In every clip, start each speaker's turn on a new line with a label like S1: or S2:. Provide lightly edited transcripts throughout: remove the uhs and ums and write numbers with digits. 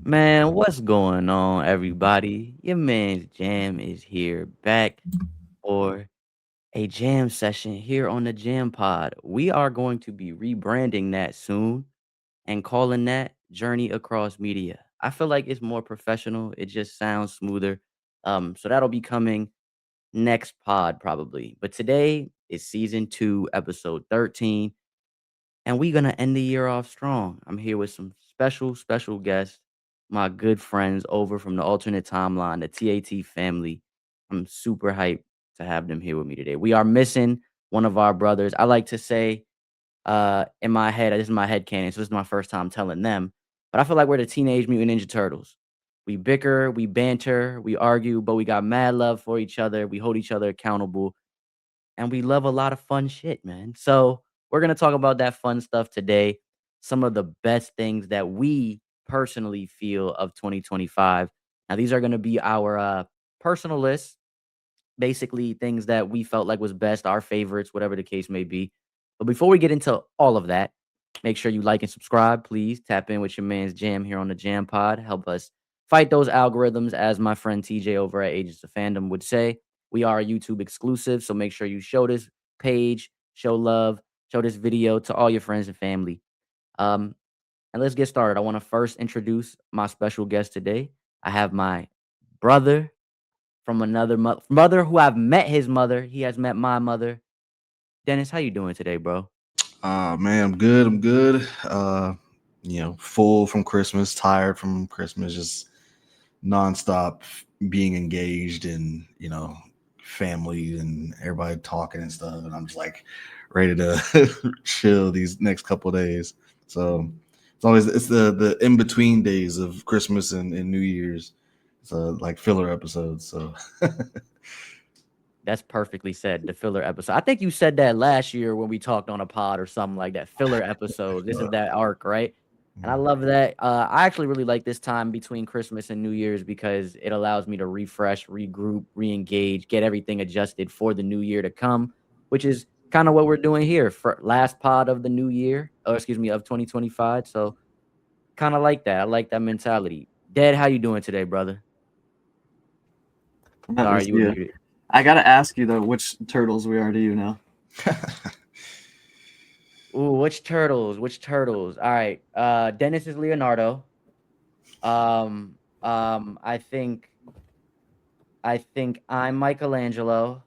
S1: Man, what's going on, everybody? Your man's Jam is here back for a jam session here on the Jam Pod. We are going to be rebranding that soon and calling that Journey Across Media. I feel like it's more professional. It just sounds smoother. So that'll be coming next pod probably. But today is season 2, episode 13. And we're gonna end the year off strong. I'm here with some special guests, my good friends over from the alternate timeline, the TAT family. I'm super hyped to have them here with me today. We are missing one of our brothers. I like to say, in my head, this is my head canon, so this is my first time telling them, but I feel like we're the Teenage Mutant Ninja Turtles. We bicker, we banter, we argue, but we got mad love for each other. We hold each other accountable and we love a lot of fun shit, man. So we're gonna talk about that fun stuff today. Some of the best things that we personally feel of 2025. Now, these are gonna be our personal lists, basically things that we felt like was best, our favorites, whatever the case may be. But before we get into all of that, make sure you like and subscribe, please. Tap in with your man's Jam here on the Jam Pod. Help us fight those algorithms, as my friend TJ over at Agents of Fandom would say. We are a YouTube exclusive, so make sure you show this page, show love, show this video to all your friends and family. Um, and let's get started. I want to first introduce my special guest today. I have my brother from another mother who I've met his mother. He has met my mother. Dennis, how you doing today, bro?
S2: Man, I'm good. I'm good. Full from Christmas, tired from Christmas, just nonstop being engaged in, family and everybody talking and stuff. And I'm just like ready to chill these next couple of days. So it's the in between days of Christmas and New Year's. So like filler episodes. So
S1: That's perfectly said. The filler episode. I think you said that last year when we talked on a pod or something like that. Filler episode. This is that arc, right? And I love that. I actually really like this time between Christmas and New Year's because it allows me to refresh, regroup, re-engage, get everything adjusted for the new year to come, which is kind of what we're doing here for last pod of the new year, or excuse me, of 2025. So kind of like that. I like that mentality. Dad, how you doing today, brother?
S3: That
S1: Sorry,
S3: was
S1: you were
S3: you.
S1: muted.
S3: I gotta ask you though, which turtles we are to you now?
S1: Ooh, which turtles? Which turtles? All right. Dennis is Leonardo. Um, I think I'm Michelangelo.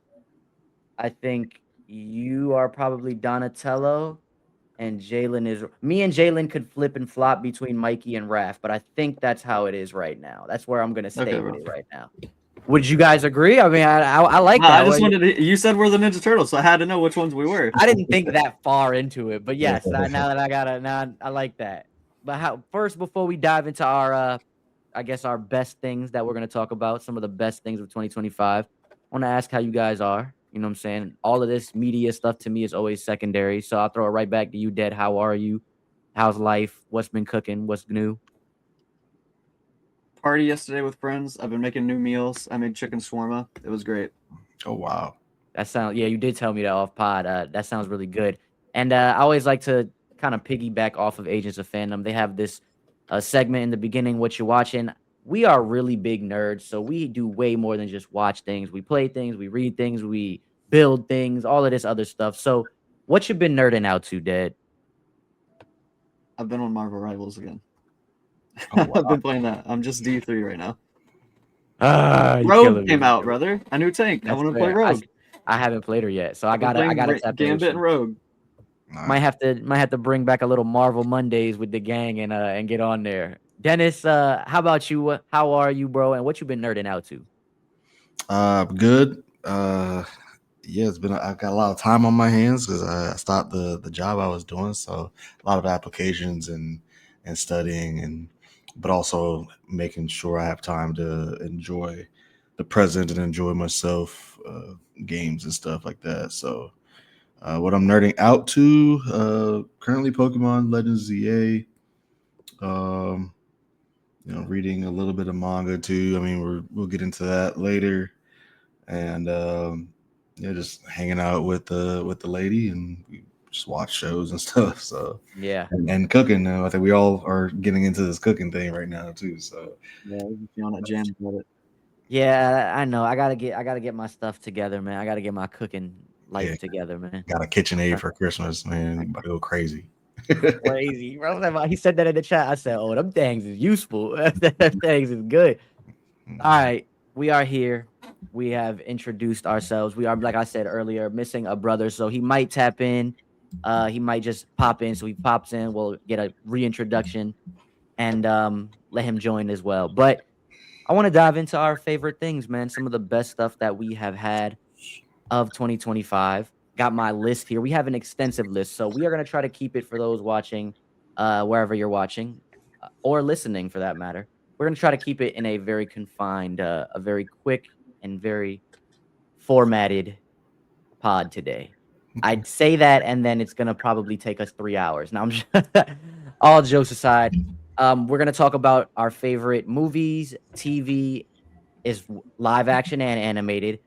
S1: I think you are probably Donatello, and Jalen is me and Jalen could flip and flop between Mikey and Raph, but I think that's how it is right now. That's where I'm gonna
S3: Okay,
S1: stay with
S3: bro.
S1: it right now. Would you guys agree? I mean, I like
S3: Well, I
S1: that.
S3: just wanted to. You said we're the Ninja Turtles, so I had to know which ones we were.
S1: I didn't think that far into it, but yes, now that I got it, now I like that. But how first before we dive into our I guess our best things that we're gonna talk about, some of the best things of 2025. I want to ask how you guys are. You know what I'm saying? All of this media stuff to me is always secondary. So I'll throw it right back to you, Dead. How are you? How's life? What's been cooking? What's new?
S3: Party yesterday with friends. I've been making new meals. I made chicken shawarma. It was great.
S2: oh wow.
S1: That sounds yeah, you did tell me that off pod. That sounds really good. And I always like to kind of piggyback off of Agents of Fandom. They have this segment in the beginning, what you're watching. We are really big nerds, so we do way more than just watch things. We play things, we read things, we build things, all of this other stuff. So, what you been nerding out to, Dad?
S3: I've been on Marvel Rivals again.
S2: Oh
S3: I've
S2: wow.
S3: been playing that. I'm just D3 right now.
S1: Ah, you
S3: Rogue
S1: killing me.
S3: came out, brother. A new tank. I
S1: That's
S3: want to play
S1: fair.
S3: Rogue.
S1: I haven't played her yet, so
S3: I've been
S1: I
S3: playing
S1: gotta tap in with
S3: Gambit
S1: you.
S3: and Rogue.
S2: Nice.
S1: Might have to bring back a little Marvel Mondays with the gang and get on there. Dennis, how about you? How are you, bro? And what you been nerding out to?
S2: Good. Yeah, I got a lot of time on my hands because I stopped the job I was doing, so a lot of applications and studying but also making sure I have time to enjoy the present and enjoy myself, games and stuff like that. So, what I'm nerding out to, currently Pokemon Legends ZA. Reading a little bit of manga too. I mean, we'll get into that later. and yeah, just hanging out with the lady, and we just watch shows and stuff. So
S1: Yeah.
S2: and cooking. I think we all are getting into this cooking thing right now too. So
S3: Yeah, we just be on that jam about it.
S1: Yeah, I know. I gotta get my stuff together, man. I gotta get my cooking
S2: yeah,
S1: life together, man.
S2: got a KitchenAid
S1: Okay.
S2: for Christmas, man. You
S1: Like,
S2: about to go crazy.
S1: crazy, bro. He said that in the chat. I said, "Oh, them things is useful. Them things is good." All right, we are here. We have introduced ourselves. We are, like I said earlier, missing a brother, so he might tap in. He might just pop in. So he pops in. We'll get a reintroduction and let him join as well. But I want to dive into our favorite things, man. Some of the best stuff that we have had of 2025. Got my list here. We have an extensive list, so we are going to try to keep it for those watching wherever you're watching or listening for that matter. We're going to try to keep it in a very confined, a very quick and very formatted pod today.
S2: Okay.
S1: I'd say that, and then it's going to probably take us 3 hours. Now, I'm just, all jokes aside, we're going to talk about our favorite movies, TV, live action and animated,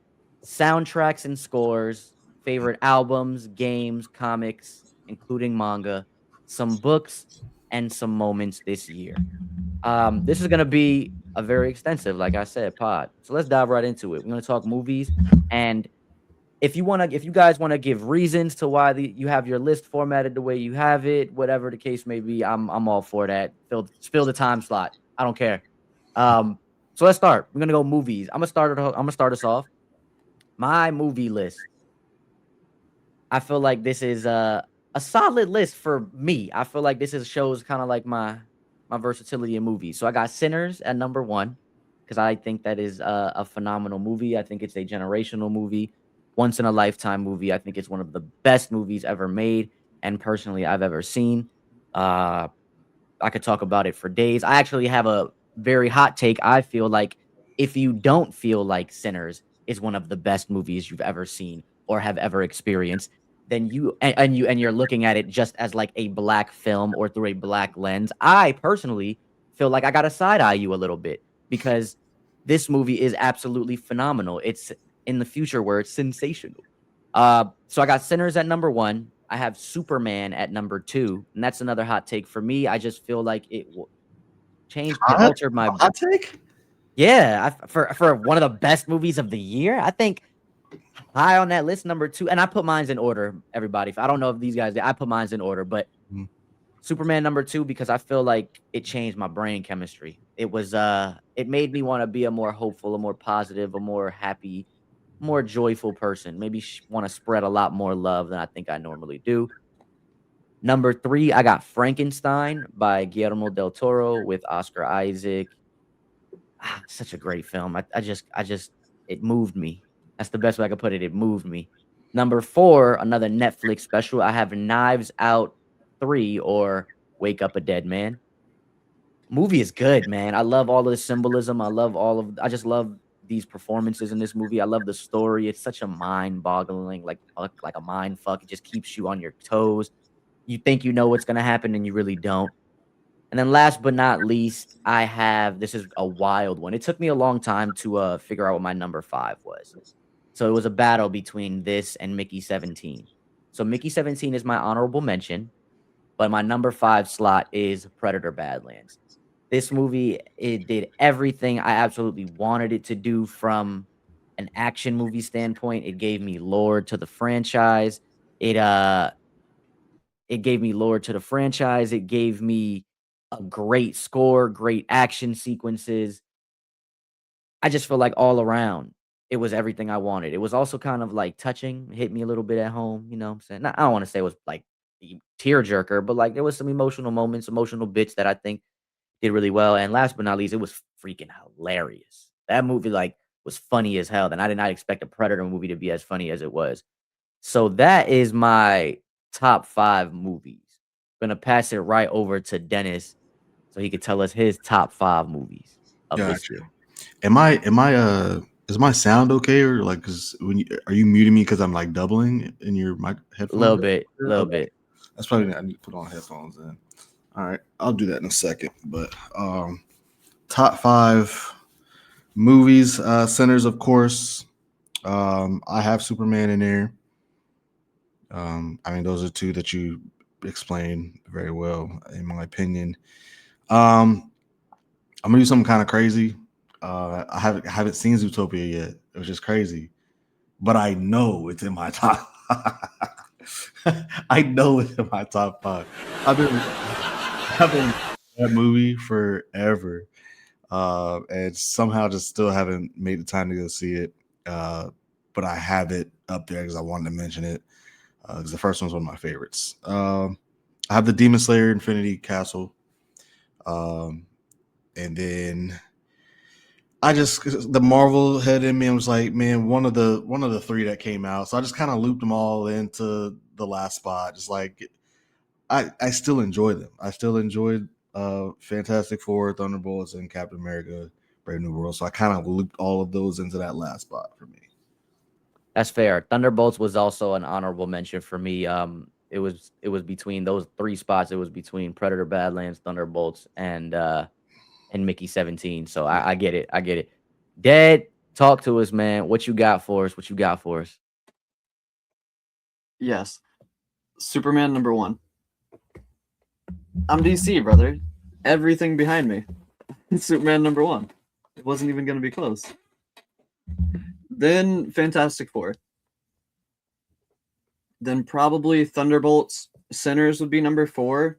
S1: soundtracks and scores, favorite albums, games, comics, including manga, some books, and some moments this year. This is gonna be a very extensive, like I said, pod. So let's dive right into it. We're gonna talk movies, and if you guys wanna give reasons to why you have your list formatted the way you have it, whatever the case may be, I'm all for that. Spill the time slot. I don't care. Um, so let's start. We're gonna go movies. I'm gonna start us off. My movie list. I feel like this is a solid list for me. I feel like this is shows kind of like my versatility in movies. So I got Sinners at number one because I think that is a phenomenal movie. I think it's a generational movie, once in a lifetime movie. I think it's one of the best movies ever made, and personally, I've ever seen. Uh, I could talk about it for days. I actually have a very hot take. I feel like if you don't feel like Sinners is one of the best movies you've ever seen or have ever experienced, then you're looking at it just as like a black film or through a black lens. I personally feel like I got to side eye you a little bit because this movie is absolutely phenomenal. It's in the future where it's sensational. So I got Sinners at number one. I have Superman at number two, and that's another hot take for me. I just feel like it
S2: Hot,
S1: altered my
S2: hot take.
S1: yeah. For one of the best movies of the year, I think high on that list, number two, and I put mines in order. Everybody, I don't know if these guys did. I put mines in order, but
S2: Mm.
S1: Superman number two because I feel like it changed my brain chemistry. It made me want to be a more hopeful, a more positive, a more happy, more joyful person. Maybe want to spread a lot more love than I think I normally do. Number three, I got Frankenstein by Guillermo del Toro with Oscar Isaac. Such a great film. It moved me. That's the best way I could put it. It moved me. Number four, another Netflix special. I have Knives Out 3 or Wake Up a Dead Man. Movie is good, man. I love all of the symbolism. I just love these performances in this movie. I love the story. It's such a mind-boggling, like a mind fuck. It just keeps you on your toes. You think you know what's gonna happen and you really don't. And then last but not least, I have this is a wild one. It took me a long time to figure out what my number five was. So it was a battle between this and Mickey 17. So Mickey 17 is my honorable mention, but my number five slot is Predator Badlands. This movie, it did everything I absolutely wanted it to do from an action movie standpoint. It gave me lore to the franchise. It uh it gave me lore to the franchise. It gave me a great score, great action sequences. I just feel like all around, it was everything I wanted. It was also kind of like touching, hit me a little bit at home, you know what I'm saying? I don't want to say it was like the tear jerker, but like there was some emotional moments, emotional bits that I think did really well. And last but not least, it was freaking hilarious. That movie like was funny as hell. And I did not expect a Predator movie to be as funny as it was. So that is my top five movies. Gonna pass it right over to Dennis so he could tell us his top five movies of this
S2: Gotcha.
S1: year.
S2: Am I is my sound okay, or like, cause when you, are you muting me because I'm like doubling in your mic
S1: A
S2: headphones?
S1: little bit, a little
S2: Okay,
S1: bit.
S2: that's probably I need to put on headphones then. All right, I'll do that in a second. But top five movies, Sinners, of course. I have Superman in there. I mean, those are two that you explained very well, in my opinion. Um, I'm gonna do something kind of crazy. I haven't seen Zootopia yet. It was just crazy, but I know it's in my top. I know it's in my top five. I've been that movie forever, and somehow just still haven't made the time to go see it. Uh, but I have it up there because I wanted to mention it because the first one's one of my favorites. I have the Demon Slayer Infinity Castle, um, and then I just the Marvel head in me. I was like, man, one of the three that came out. So I just kind of looped them all into the last spot. Just like I still enjoy them. I still enjoyed Fantastic Four, Thunderbolts, and Captain America: Brave New World. So I kind of looped all of those into that last spot for me.
S1: That's fair. Thunderbolts was also an honorable mention for me. It was between those three spots. It was between Predator, Badlands, Thunderbolts, and Mickey 17. So
S2: Yeah.
S1: I get it. I get it. Dad, talk to us, man. What you got for us? What you got for us?
S3: Yes. Superman number 1. I'm DC, brother. Everything behind me. Superman number 1. It wasn't even going to be close. Then Fantastic Four. Then probably Thunderbolts. Sinners would be number 4.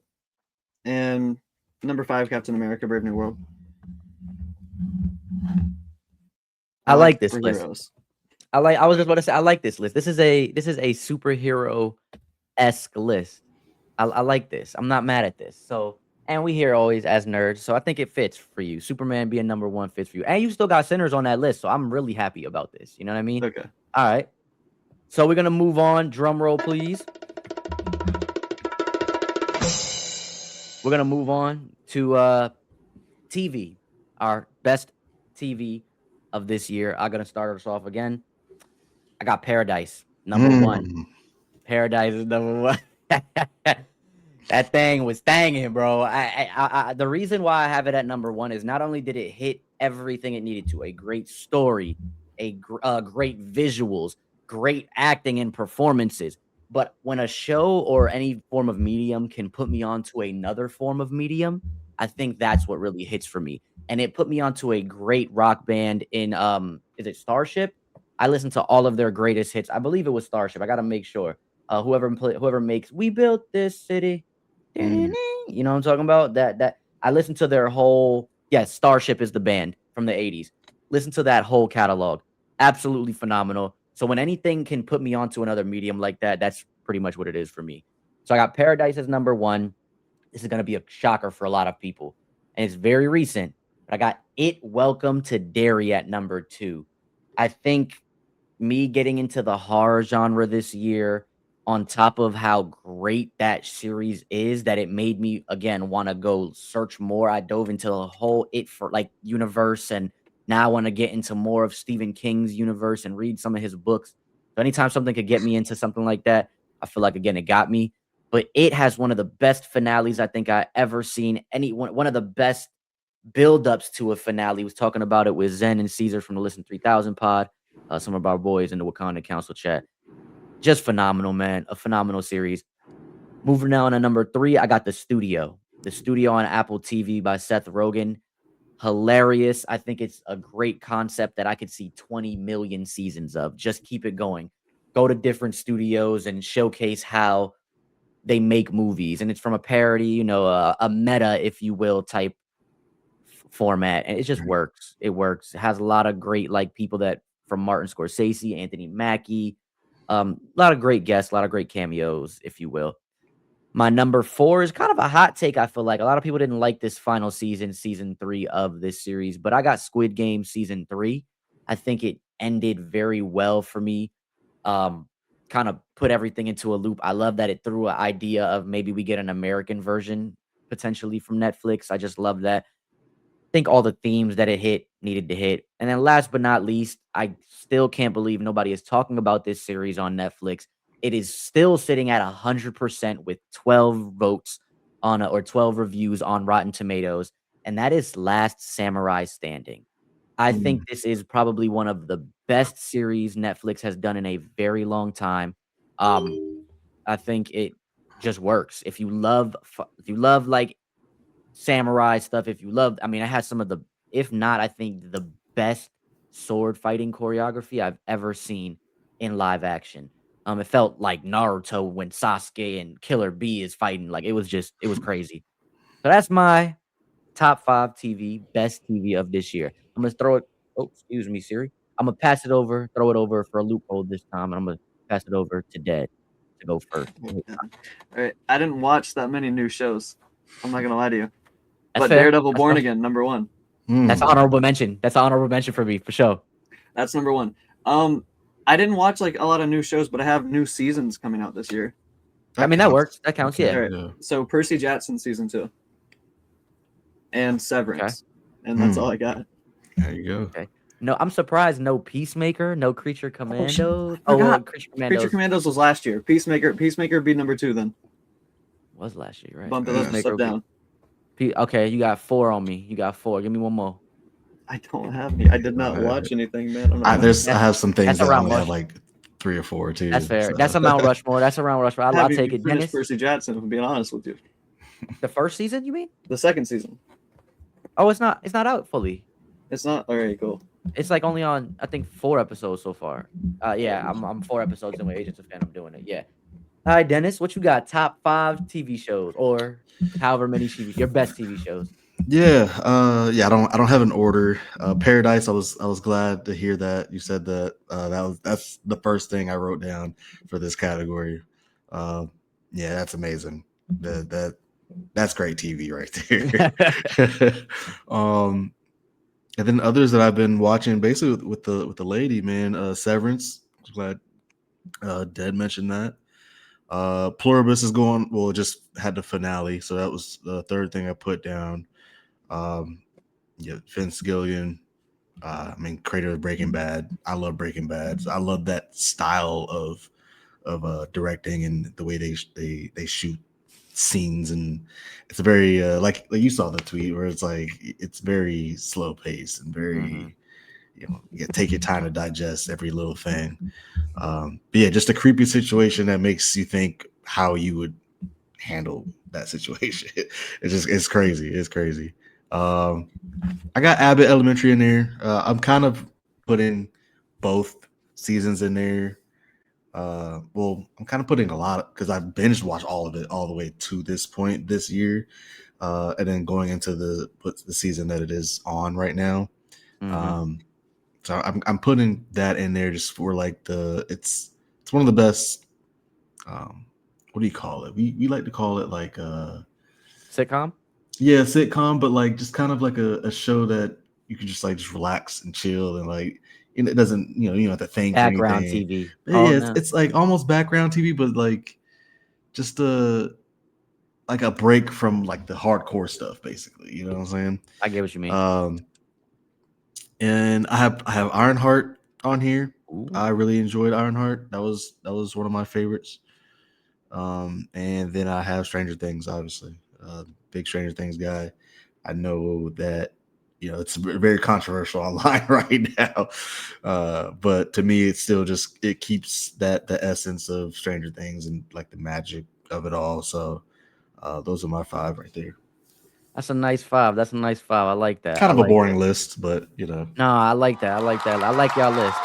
S3: And number 5, Captain America: Brave New World.
S1: I like this list.
S3: superheroes.
S1: I was just about to say I like this list. This is a superhero esque list. I like this. I'm not mad at this. So and we here always as nerds. So I think it fits for you. Superman being number one fits for you. And you still got Sinners on that list. So I'm really happy about this. You know what I mean?
S3: Okay.
S1: All right. So we're gonna move on. Drum roll, please. We're gonna move on to TV, our best TV of this year. I'm gonna start us off again. I got Paradise, number one.
S2: Mm.
S1: Paradise is number one. That thing was thanging, bro. The reason why I have it at number one is not only did it hit everything it needed to, a great story, great visuals, great acting and performances. But when a show or any form of medium can put me onto another form of medium, I think that's what really hits for me. And it put me onto a great rock band in is it Starship? I listened to all of their greatest hits. I believe it was Starship. I gotta make sure. Whoever makes "We Built This City,"
S2: Mm.
S1: you know what I'm talking about? That I listened to their whole Starship is the band from the 80s. Listen to that whole catalog. Absolutely phenomenal. So when anything can put me onto another medium like that, that's pretty much what it is for me. So I got Paradise as number one. This is gonna be a shocker for a lot of people. And it's very recent, but I got It Welcome to Derry at number two. I think me getting into the horror genre this year, on top of how great that series is, that it made me again want to go search more. I dove into the whole It for like universe, and now I want to get into more of Stephen King's universe and read some of his books. So anytime something could get me into something like that, I feel like again it got me. But it has one of the best finales I think I ever seen. One of the best build-ups to a finale. Was talking about it with Zen and Caesar from the Listen 3000 pod, some of our boys in the Wakanda Council chat. Just phenomenal, man. A phenomenal series. Moving on to number three, I got The Studio. The Studio on Apple TV by Seth Rogen. Hilarious. I think it's a great concept that I could see 20 million seasons of. Just keep it going. Go to different studios and showcase how they make movies. And it's from a parody, a meta, if you will, type format, and it just works. It works. It has a lot of great like people that from Martin Scorsese, Anthony Mackie, a lot of great guests, a lot of great cameos, if you will. My number four is kind of a hot take. I feel like a lot of people didn't like this final season, season three of this series, but I got Squid Game season three. I think it ended very well for me. Um, Kind of put everything into a loop. I love that it threw an idea of maybe we get an American version potentially from Netflix. I just love that. Think all the themes that it hit needed to hit. And then last but not least, I still can't believe nobody is talking about this series on Netflix. It is still sitting at 100% with 12 votes or 12 reviews on Rotten Tomatoes, and that is Last Samurai Standing. I
S2: Mm.
S1: think this is probably one of the best series Netflix has done in a very long time. I think it just works. If you love like samurai stuff, if you love, I mean, it has some of the, if not, I think the best sword fighting choreography I've ever seen in live action. It felt like Naruto when Sasuke and Killer B is fighting. Like it was crazy. So that's my top 5 TV, best TV of this year. I'm gonna throw it. Oh, excuse me, Siri. I'm gonna pass it over, throw it over for a loophole this time, and I'm gonna pass it over to Dad to go first.
S3: All right, I didn't watch that many new shows. I'm not gonna lie to you,
S1: That's
S3: but
S1: fair.
S3: Daredevil
S1: That's
S3: Born
S1: fair.
S3: Again, number one.
S1: That's
S2: Mm.
S1: honorable mention. That's an honorable mention for me for sure.
S3: That's number one. I didn't watch like a lot of new shows, but I have new seasons coming out this year.
S1: I mean, that works. That counts.
S2: Okay,
S3: All
S1: Yeah.
S3: right,
S2: yeah.
S3: so Percy Jackson season 2 and
S1: Okay.
S3: Severance, and that's all I got.
S2: There you go.
S1: Okay. No, I'm surprised. No Peacemaker. No Creature
S3: Oh shit,
S1: Commandos.
S3: I
S1: Oh, well,
S3: forgot.
S1: Creature
S3: Creature
S1: Commandos
S3: Commandos was last year. Peacemaker be number 2 then.
S1: was last year, right?
S3: Bump the list a
S1: Peacemaker.
S3: step down.
S1: Okay, you got 4 on me. You got 4. Give me one more.
S3: I don't have any. I did not watch anything, man. I'm not
S2: I
S3: gonna lie.
S2: have some things
S1: That's
S2: that I
S1: around
S2: only have
S1: Rush.
S2: like 3 or 4 too.
S1: That's fair.
S2: So.
S1: That's a Mount Rushmore. That's around Rushmore. I'll
S3: Haven't
S1: take
S3: even
S1: it.
S3: finished
S1: Dennis,
S3: Percy Jackson, if I'm being honest with you.
S1: the first season, you mean?
S3: The second season.
S1: Oh, it's not. It's not out fully.
S3: It's not alright, cool.
S1: It's like only on I think 4 episodes so far. Yeah, I'm 4 episodes in with Agents of Phantom doing it. Yeah. All right, Dennis, what you got? Top 5 TV shows or however many your best TV shows.
S2: Yeah, yeah. I don't have an order. Paradise. I was glad to hear that you said that. That's the first thing I wrote down for this category. Uh, yeah, that's amazing. That's great TV right there. And then others that I've been watching, basically with the lady, man. Severance. Glad Dead mentioned that. Pluribus is going. Well, it just had the finale, so that was the third thing I put down. Yeah, Vince Gilligan. I mean, creator of Breaking Bad. I love Breaking Bad. So I love that style of directing and the way they shoot scenes, and it's a very like you saw the tweet where it's like it's very slow paced and very you take your time to digest every little thing. But yeah, just a creepy situation that makes you think how you would handle that situation. It's crazy. It's crazy. I got Abbott Elementary in there. I'm kind of putting both seasons in there. Well, I'm kind of putting a lot because I binged watched all of it all the way to this point this year, and then going into the season that it is on right now. So I'm putting that in there just for like it's one of the best. What do you call it? We like to call it like
S1: Sitcom?
S2: yeah, sitcom, but like just kind of like a show that you can just like just relax and chill and like and it doesn't you don't have to think or
S1: Background
S2: anything.
S1: TV.
S2: But
S1: Oh
S2: yeah,
S1: no.
S2: it's like almost background TV, but like just like a break from like the hardcore stuff, basically. You know what I'm saying?
S1: I get what you mean.
S2: And I have Ironheart on here.
S1: Ooh.
S2: I really enjoyed Ironheart. That was one of my favorites. And then I have Stranger Things, obviously. Big Stranger Things guy. I know that it's very controversial online right now, but to me, it's still just it keeps the essence of Stranger Things and like the magic of it all. So those are my 5 right there.
S1: That's a nice 5. That's a nice 5. I like that.
S2: Kind
S1: I
S2: of a
S1: like
S2: boring
S1: that.
S2: list, but
S1: No, I like that. I like that. I like y'all list.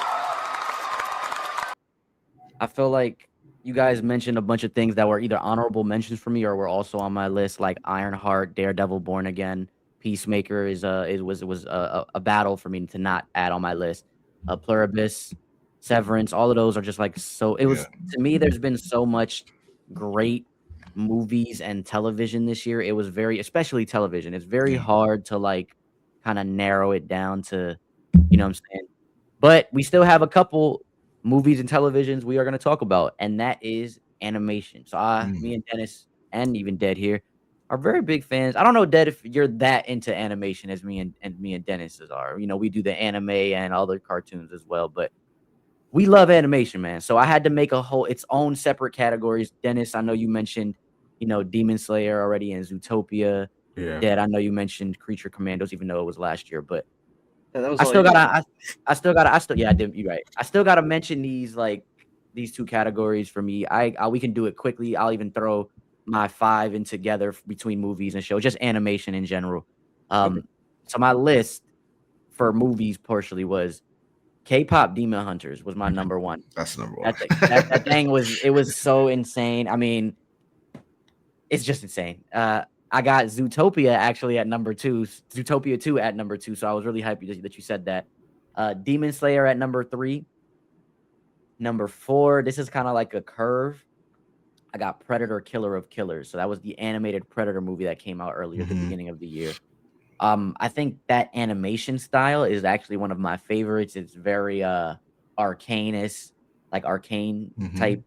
S1: I feel like you guys mentioned a bunch of things that were either honorable mentions for me or were also on my list, like Ironheart, Daredevil, Born Again, Peacemaker was a battle for me to not add on my list. Pluribus, Severance, all of those are just like so. It was to me. There's been so much great movies and television this year. It was especially television. It's very hard to like kind of narrow it down to, you know what I'm saying? But we still have a couple movies and televisions we are going to talk about, and that is animation. So me and Dennis and even Dead here are very big fans. I don't know, Dead, if you're that into animation as me and Dennis are. We do the anime and other cartoons as well, but we love animation, man. So I had to make its own separate categories. Dennis, I know you mentioned, Demon Slayer already and Zootopia.
S2: yeah.
S1: Dead, I know you mentioned Creature Commandos, even though it was last year, but
S3: Yeah, that was
S1: I
S3: all
S1: still
S3: you
S1: gotta,
S3: did.
S1: I still, yeah, I did. You're right. I still gotta mention these two categories for me. We can do it quickly. I'll even throw my five in together between movies and shows, just animation in general.
S3: Okay.
S1: Um, so my list for movies partially was K-pop Demon Hunters was my number one.
S2: That's number one.
S1: That thing was so insane. I mean, it's just insane. I got Zootopia actually at number 2, Zootopia 2 at number 2, so I was really happy that you said that. Demon Slayer at number 3. Number 4, this is kinda like a curve. I got Predator: Killer of Killers, so that was the animated Predator movie that came out earlier at the
S2: Hmm.
S1: beginning of the year. I think that animation style is actually one of my favorites. It's very, arcanist, like arcane
S2: Hmm.
S1: type.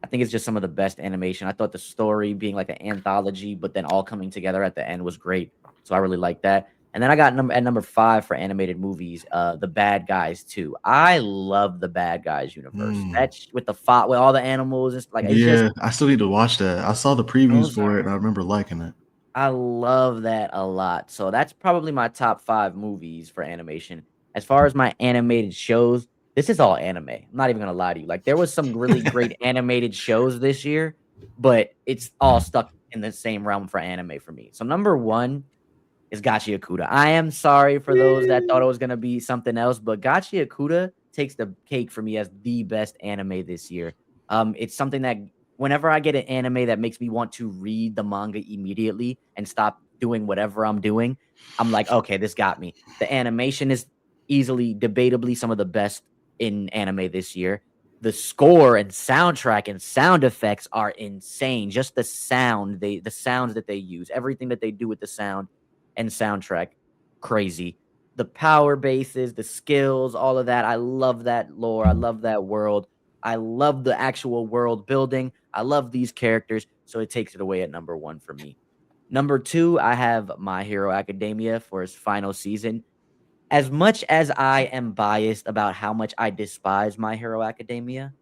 S1: I think it's just some of the best animation. I thought the story being like an anthology, but then all coming together at the end was great. So I really like that. And then I got number 5 for animated movies, The Bad Guys 2. I love The Bad Guys universe.
S2: Mm.
S1: That's with the with all the animals. It's like it's just
S2: Yeah, I still need to watch that. I saw the previews
S1: those
S2: for it,
S1: are
S2: and I remember liking it.
S1: I love that a lot. So that's probably my top 5 movies for animation. As far as my animated shows, this is all anime. I'm not even gonna lie to you. Like there was some really great animated shows this year, but it's all stuck in the same realm for anime for me. So number 1 is Gachi Akuda. I am sorry for those that thought it was gonna be something else, but Gachi Akuda takes the cake for me as the best anime this year. It's something that whenever I get an anime that makes me want to read the manga immediately and stop doing whatever I'm doing, I'm like, okay, this got me. The animation is easily, debatably some of the best in anime this year. The score and soundtrack and sound effects are insane. Just the sounds that they use, everything that they do with the sound and soundtrack, crazy. The power bases, the skills, all of that. I love that lore. I love that world. I love the actual world building. I love these characters, so it takes it away at number 1 for me. Number 2, I have My Hero Academia for its final season. As much as I am biased about how much I despise My Hero Academia,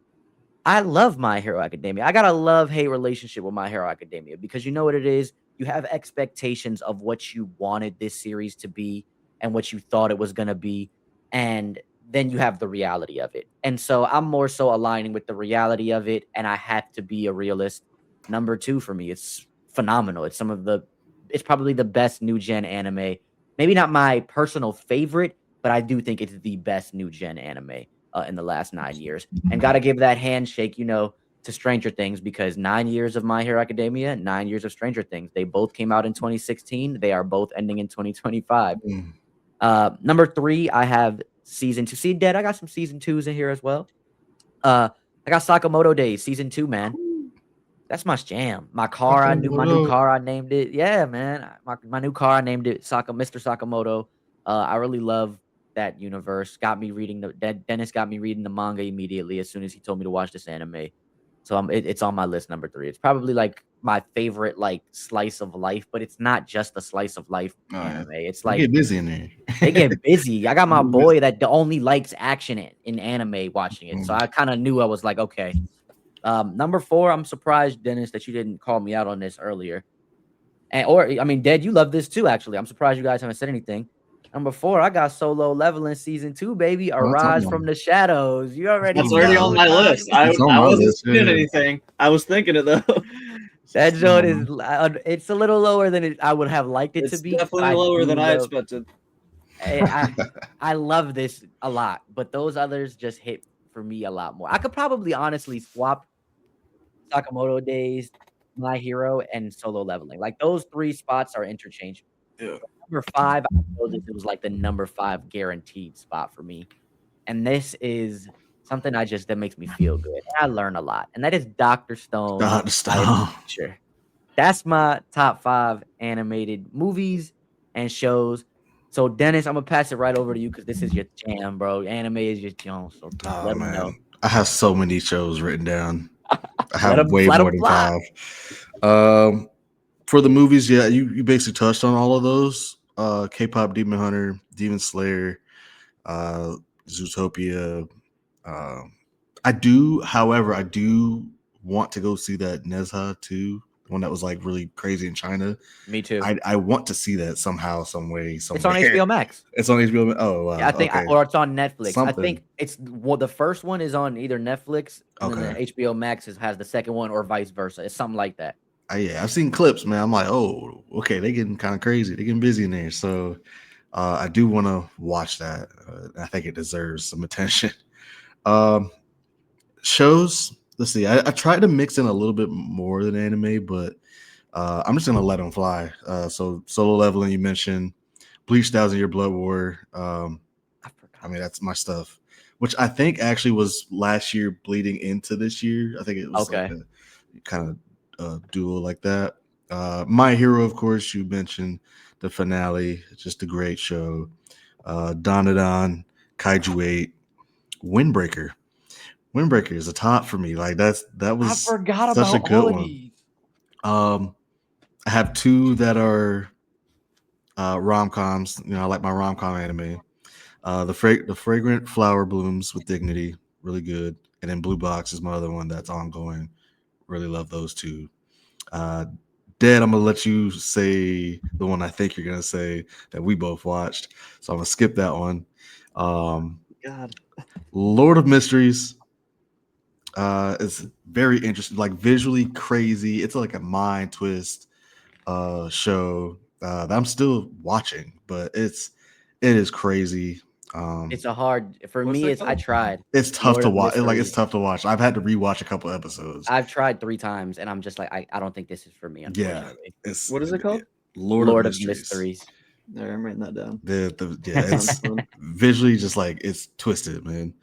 S1: I love My Hero Academia. I got a love-hate relationship with My Hero Academia because you know what it is? You have expectations of what you wanted this series to be and what you thought it was gonna be, and then you have the reality of it. And so I'm more so aligning with the reality of it, and I have to be a realist. Number 2 for me, it's phenomenal. It's probably the best new gen anime. Maybe not my personal favorite, but I do think it's the best new gen anime, in the last 9 years. And gotta give that handshake, to Stranger Things because 9 years of My Hero Academia, 9 years of Stranger Things. They both came out in 2016. They are both ending in 2025.
S2: Mm.
S1: Number 3, I have season 2. See, Dead, I got some season 2s in here as well. I got Sakamoto Days season 2, man. That's my jam. My new
S2: Sakamoto.
S1: car, I named it. Yeah, man. My new car, I named it Mr. Sakamoto. I really love that universe. Got me reading Dennis got me reading the manga immediately as soon as he told me to watch this anime. So it's on my list number 3. It's probably like my favorite like slice of life, but it's not just a slice of life
S2: Oh yeah,
S1: anime. It's
S2: you
S1: like
S2: get busy in there.
S1: they get busy. I got
S2: You
S1: my
S2: get busy.
S1: boy that only likes action in anime watching it. So
S2: Mm.
S1: I kind of knew I was like, okay, number 4, I'm surprised, Dennis, that you didn't call me out on this earlier. I mean, Dad, you love this too, actually. I'm surprised you guys haven't said anything. Number 4, I got Solo Leveling season 2, baby.
S2: Oh, that's on
S1: Arise from
S2: mine.
S1: the shadows. You
S2: That's
S1: already
S3: That's
S2: on
S3: already
S2: mine.
S3: on
S1: know,
S3: my
S1: dog.
S3: list. I
S2: It's on
S3: I
S2: my
S3: wasn't
S2: list.
S3: saying
S2: Yeah,
S3: anything. I was thinking it though.
S1: That
S2: come
S1: joint is
S2: on.
S1: it's a little lower than I would have liked it to
S3: It's
S1: be, but
S3: definitely
S1: I
S3: lower
S1: do
S3: than I
S1: love.
S3: expected.
S1: I I love this a lot, but those others just hit for me a lot more. I could probably honestly swap Sakamoto Days, My Hero, and Solo Leveling. Like those 3 spots are interchangeable.
S3: Yeah.
S1: Number 5, I know this it was like the number 5 guaranteed spot for me. And this is something that makes me feel good. I learn a lot. And that is Dr. Stone
S2: Stop,
S1: by its
S2: stop.
S1: teacher. That's my top 5 animated movies and shows. So Dennis, I'm gonna pass it right over to you because this is your jam, bro. Anime is your jam. So
S2: Oh
S1: let them know.
S2: man, I have so many shows written down. I
S1: Let
S2: have
S1: them
S2: way
S1: let
S2: more
S1: them
S2: than
S1: fly.
S2: 5. For the movies, yeah, you basically touched on all of those. K-pop Demon Hunter, Demon Slayer, uh, Zootopia. Um, however, I do want to go see that Nezha too, one that was like really crazy in China.
S1: Me too.
S2: I want to see that somehow, some way,
S1: It's on
S2: somewhere.
S1: HBO Max.
S2: It's on HBO. Oh wow.
S1: Yeah, I think,
S2: Okay.
S1: or it's on Netflix. I
S2: Something.
S1: think it's the first one is on either Netflix, and then the
S2: Okay.
S1: HBO Max has the second one, or vice versa. It's something like that.
S2: Yeah, I've seen clips, man. I'm like, oh, okay, they getting kind of crazy. They getting busy in there. So I do want to watch that. I think it deserves some attention. Um, shows. Let's see. I tried to mix in a little bit more than anime, but I'm just gonna let them fly. So Solo Leveling, you mentioned, Bleach, 1,000 Year Blood War.
S1: I forgot.
S2: I mean, that's my stuff, which I think actually was last year bleeding into this year. I think it was like
S1: Okay.
S2: a kind of duo like that. My Hero, of course, you mentioned the finale, just a great show. Donadon, Kaiju 8, Windbreaker. Windbreaker is a top for me. Like that
S1: I
S2: was
S1: forgot
S2: such a
S1: about all
S2: good
S1: of
S2: one.
S1: these.
S2: I have two that are rom-coms. I like my rom-com anime. The Fragrant Flower Blooms with Dignity, really good. And then Blue Box is my other one that's ongoing. Really love those two. Dead, I'm gonna let you say the one I think you're gonna say that we both watched. So I'm gonna skip that one.
S3: God.
S2: Lord of Mysteries. It's very interesting, like visually crazy. It's like a mind twist show that I'm still watching, but it is crazy.
S1: It's a hard for
S3: What's
S1: me.
S3: it
S1: I
S3: called?
S1: tried.
S2: It's tough
S1: Lord
S2: to
S1: of
S2: watch. It's
S1: Mysteries.
S2: tough to watch. I've had to rewatch a couple episodes.
S1: I've tried 3 times, and I'm just like, I don't think this is for me,
S2: Yeah,
S1: unfortunately.
S2: it's
S3: What is it called?
S2: Lord
S1: Lord
S2: of
S1: of
S2: Mysteries.
S1: Mysteries.
S3: There, I'm writing that down.
S2: It's
S3: Sounds fun.
S2: visually just like it's twisted, man.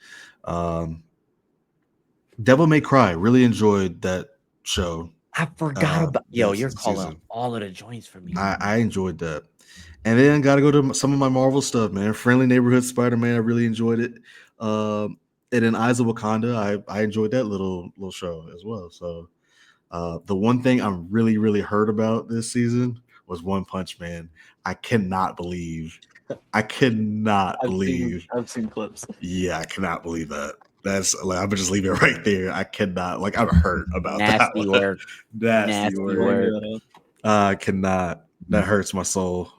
S2: Devil May Cry. Really enjoyed that show.
S1: I forgot about. Yo,
S2: this
S1: you're calling
S2: season.
S1: all of the joints for me.
S2: I enjoyed that. And then got to go to some of my Marvel stuff, man. Friendly Neighborhood Spider-Man, I really enjoyed it. And then Eyes of Wakanda, I enjoyed that little show as well. So the one thing I'm really heard about this season was One Punch Man. I cannot believe.
S3: I've seen clips.
S2: Yeah, I cannot believe that. That's like I'm gonna just leave it right there. I cannot. Like I'm hurt about that
S1: Nasty
S2: one.
S1: work.
S2: Nasty
S1: Nasty
S2: work.
S1: work.
S2: I cannot. That hurts my soul.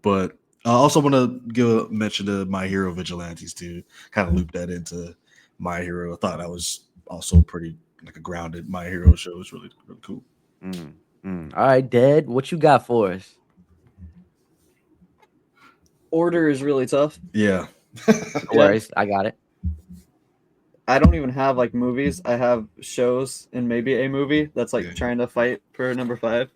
S2: But I also want to give a mention to My Hero Vigilantes too. Kind of loop that into My Hero. I thought that was also pretty like a grounded My Hero show. It was really cool.
S1: All right, Dead. What you got for us?
S3: Order is really tough.
S2: Yeah.
S1: No worries. I got it.
S3: I don't even have like movies. I have shows and maybe a movie that's like
S2: Yeah.
S3: trying to fight for number 5.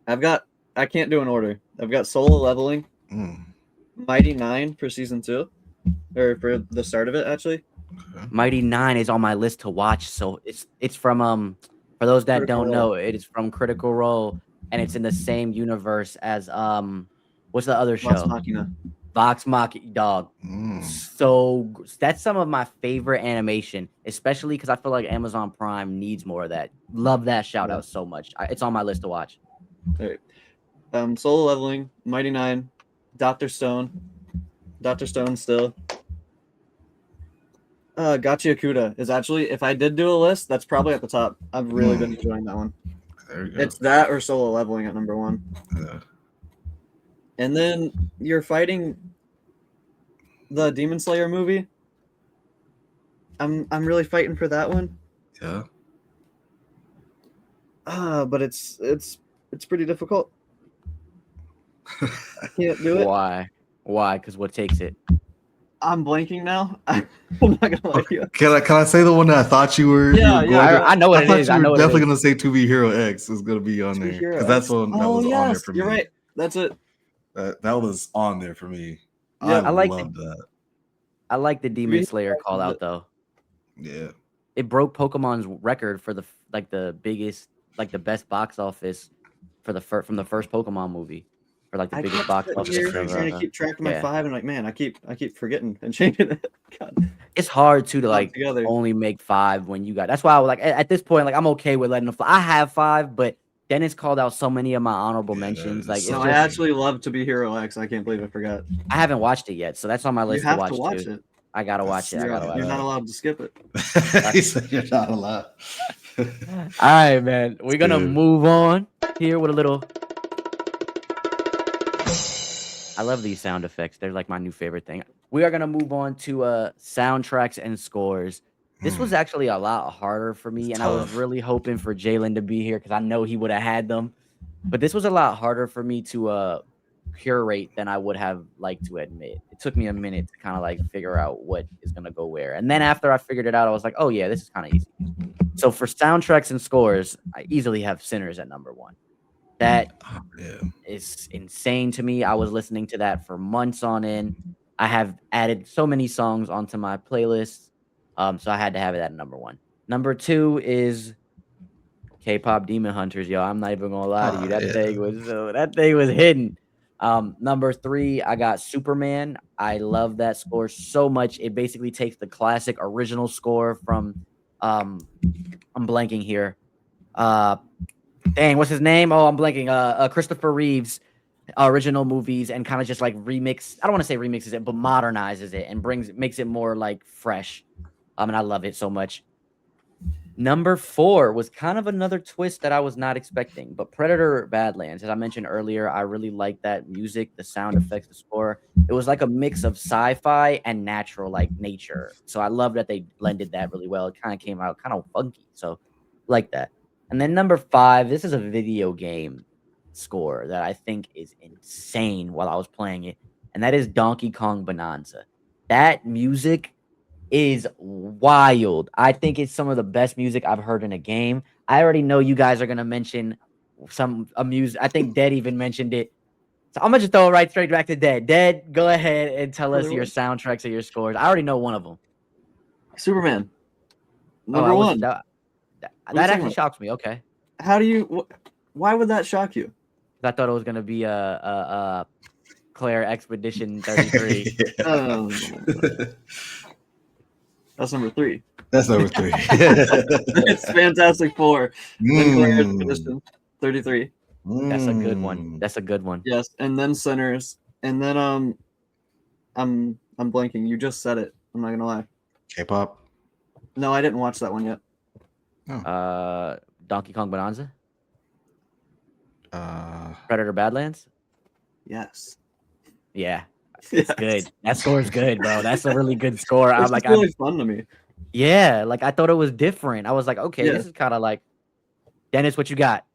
S3: I can't do an order. I've got Solo Leveling, Mighty 9 for season 2, or for the start of it actually.
S2: Okay.
S1: Mighty 9 is on my list to watch. So it's from for those that
S3: Critical
S1: don't
S3: Role.
S1: know, it is from Critical Role, and it's in the same universe as what's the other
S3: Vox
S1: show?
S3: Machina.
S1: Vox Machina, dog. So that's some of my favorite animation, especially because I feel like Amazon Prime needs more of that. Love that shout out so much. It's on my list to watch.
S3: All right. Solo Leveling, Mighty 9, Dr. Stone still. Gotcha Yakuda is actually, if I did do a list, that's probably at the top. I've really been enjoying that one.
S2: There you go.
S3: It's that or Solo Leveling at number 1.
S2: Yeah.
S3: And then you're fighting the Demon Slayer movie. I'm really fighting for that one.
S2: Yeah.
S3: But it's pretty difficult. I can't do it.
S1: Why? Because what takes it?
S3: I'm blanking now. I'm not gonna lie to you.
S2: Can I say the one that I thought you were?
S3: Yeah,
S2: you were
S3: yeah.
S2: going to?
S1: I know what
S2: I
S1: it
S2: thought
S1: is.
S2: you
S1: I
S2: were
S1: know what it
S2: definitely
S1: is.
S2: gonna say 2B Hero X is gonna be on
S3: To
S2: there
S3: Be Hero
S2: because that's
S3: X.
S2: one that
S3: Oh
S2: was on there
S3: yes,
S2: for me.
S3: you're right. That's it.
S2: That was on there for me.
S3: Yeah.
S2: I
S1: like
S2: loved that.
S1: I like the Demon Slayer call out though.
S2: Yeah.
S1: It broke Pokemon's record for the biggest, like the best box office for from the first Pokemon movie, for like the
S3: I
S1: biggest
S3: kept
S1: box
S3: sitting
S1: office.
S3: here
S2: crazy.
S3: trying to keep track of my
S1: yeah.
S3: 5, and like, man, I keep forgetting and changing it. God.
S1: It's hard to like
S3: together.
S1: only make 5 when you got. That's why I was like at this point, like I'm okay with letting them fly. I have 5, but Dennis called out so many of my honorable mentions. Like it's
S3: No,
S1: just,
S3: I actually love To Be Hero X. I can't believe I forgot.
S1: I haven't watched it yet, so that's on my
S3: You
S1: list
S3: have
S1: to watch
S3: to watch
S1: too.
S3: it.
S1: I gotta watch it. I gotta watch
S3: You're
S1: it.
S3: not allowed to skip it.
S2: He said you're not allowed.
S1: All right, man.
S2: It's
S1: We're gonna
S2: good.
S1: move on here with a little. I love these sound effects. They're like my new favorite thing. We are gonna move on to soundtracks and scores. This was
S2: Mm,
S1: actually a lot harder for
S2: it's
S1: me, and I was
S2: tough.
S1: really hoping for Jalen to be here because I know he would have had them. But this was a lot harder for me to curate than I would have liked to admit. It took me a minute to kind of like figure out what is gonna go where. And then after I figured it out, I was like, oh yeah, this is kind of easy. So for soundtracks and scores, I easily have Sinners at number one. That
S2: Oh, yeah.
S1: is insane to me. I was listening to that for months on end. I have added so many songs onto my playlist. So I had to have it at number one. Number two is K-pop Demon Hunters, yo. I'm not even gonna lie to you.
S2: Oh, yeah.
S1: That thing was hidden. Number three, I got Superman. I love that score so much. It basically takes the classic original score from um I'm blanking here. Uh Dang, what's his name? Oh, I'm blanking. Christopher Reeves original movies and kind of just like remix. I don't want to say remixes it, but modernizes it and makes it more like fresh. And I love it so much. Number four was kind of another twist that I was not expecting, but Predator Badlands. As I mentioned earlier, I really like that music, the sound effects, the score. It was like a mix of sci-fi and natural, like nature. So I love that they blended that really well. It kind of came out kind of funky. So like that. And then number five, this is a video game score that I think is insane while I was playing it, and that is Donkey Kong Bonanza. That music is wild. I think it's some of the best music I've heard in a game. I already know you guys are gonna mention some music. I think Dead even mentioned it. So I'm gonna just throw it right straight back to Dead. Dead, go ahead and tell us
S3: Brother,
S1: your
S3: what?
S1: soundtracks or your scores. I already know one of them.
S3: Superman,
S1: Oh,
S3: number one. What are you
S1: that
S3: talking
S1: actually
S3: about?
S1: shocks me. Okay,
S3: How do you? Why would that shock you?
S1: 'cause I thought it was gonna be a Claire Expedition 33.
S2: Yeah.
S3: No, no, no, no, no, no. That's number three.
S2: That's number three.
S3: It's Fantastic Four, then Claire
S2: Mm,
S3: Expedition 33.
S1: That's a good one.
S2: mm.
S1: That's a good one.
S3: Yes, and then Sinners, and then I'm blanking. You just said it. I'm not gonna lie.
S2: K-pop.
S3: No, I didn't watch that one yet.
S1: Uh, Donkey Kong Bonanza,
S2: Uh,
S1: Predator Badlands.
S3: Yes.
S1: Yeah, it's
S3: Yes.
S1: good. That score is good, bro. That's a really good score.
S3: It's just really fun to me.
S1: Yeah, like I thought it was different. I was like, okay,
S3: Yeah.
S1: this is kind of like Dennis. What you got?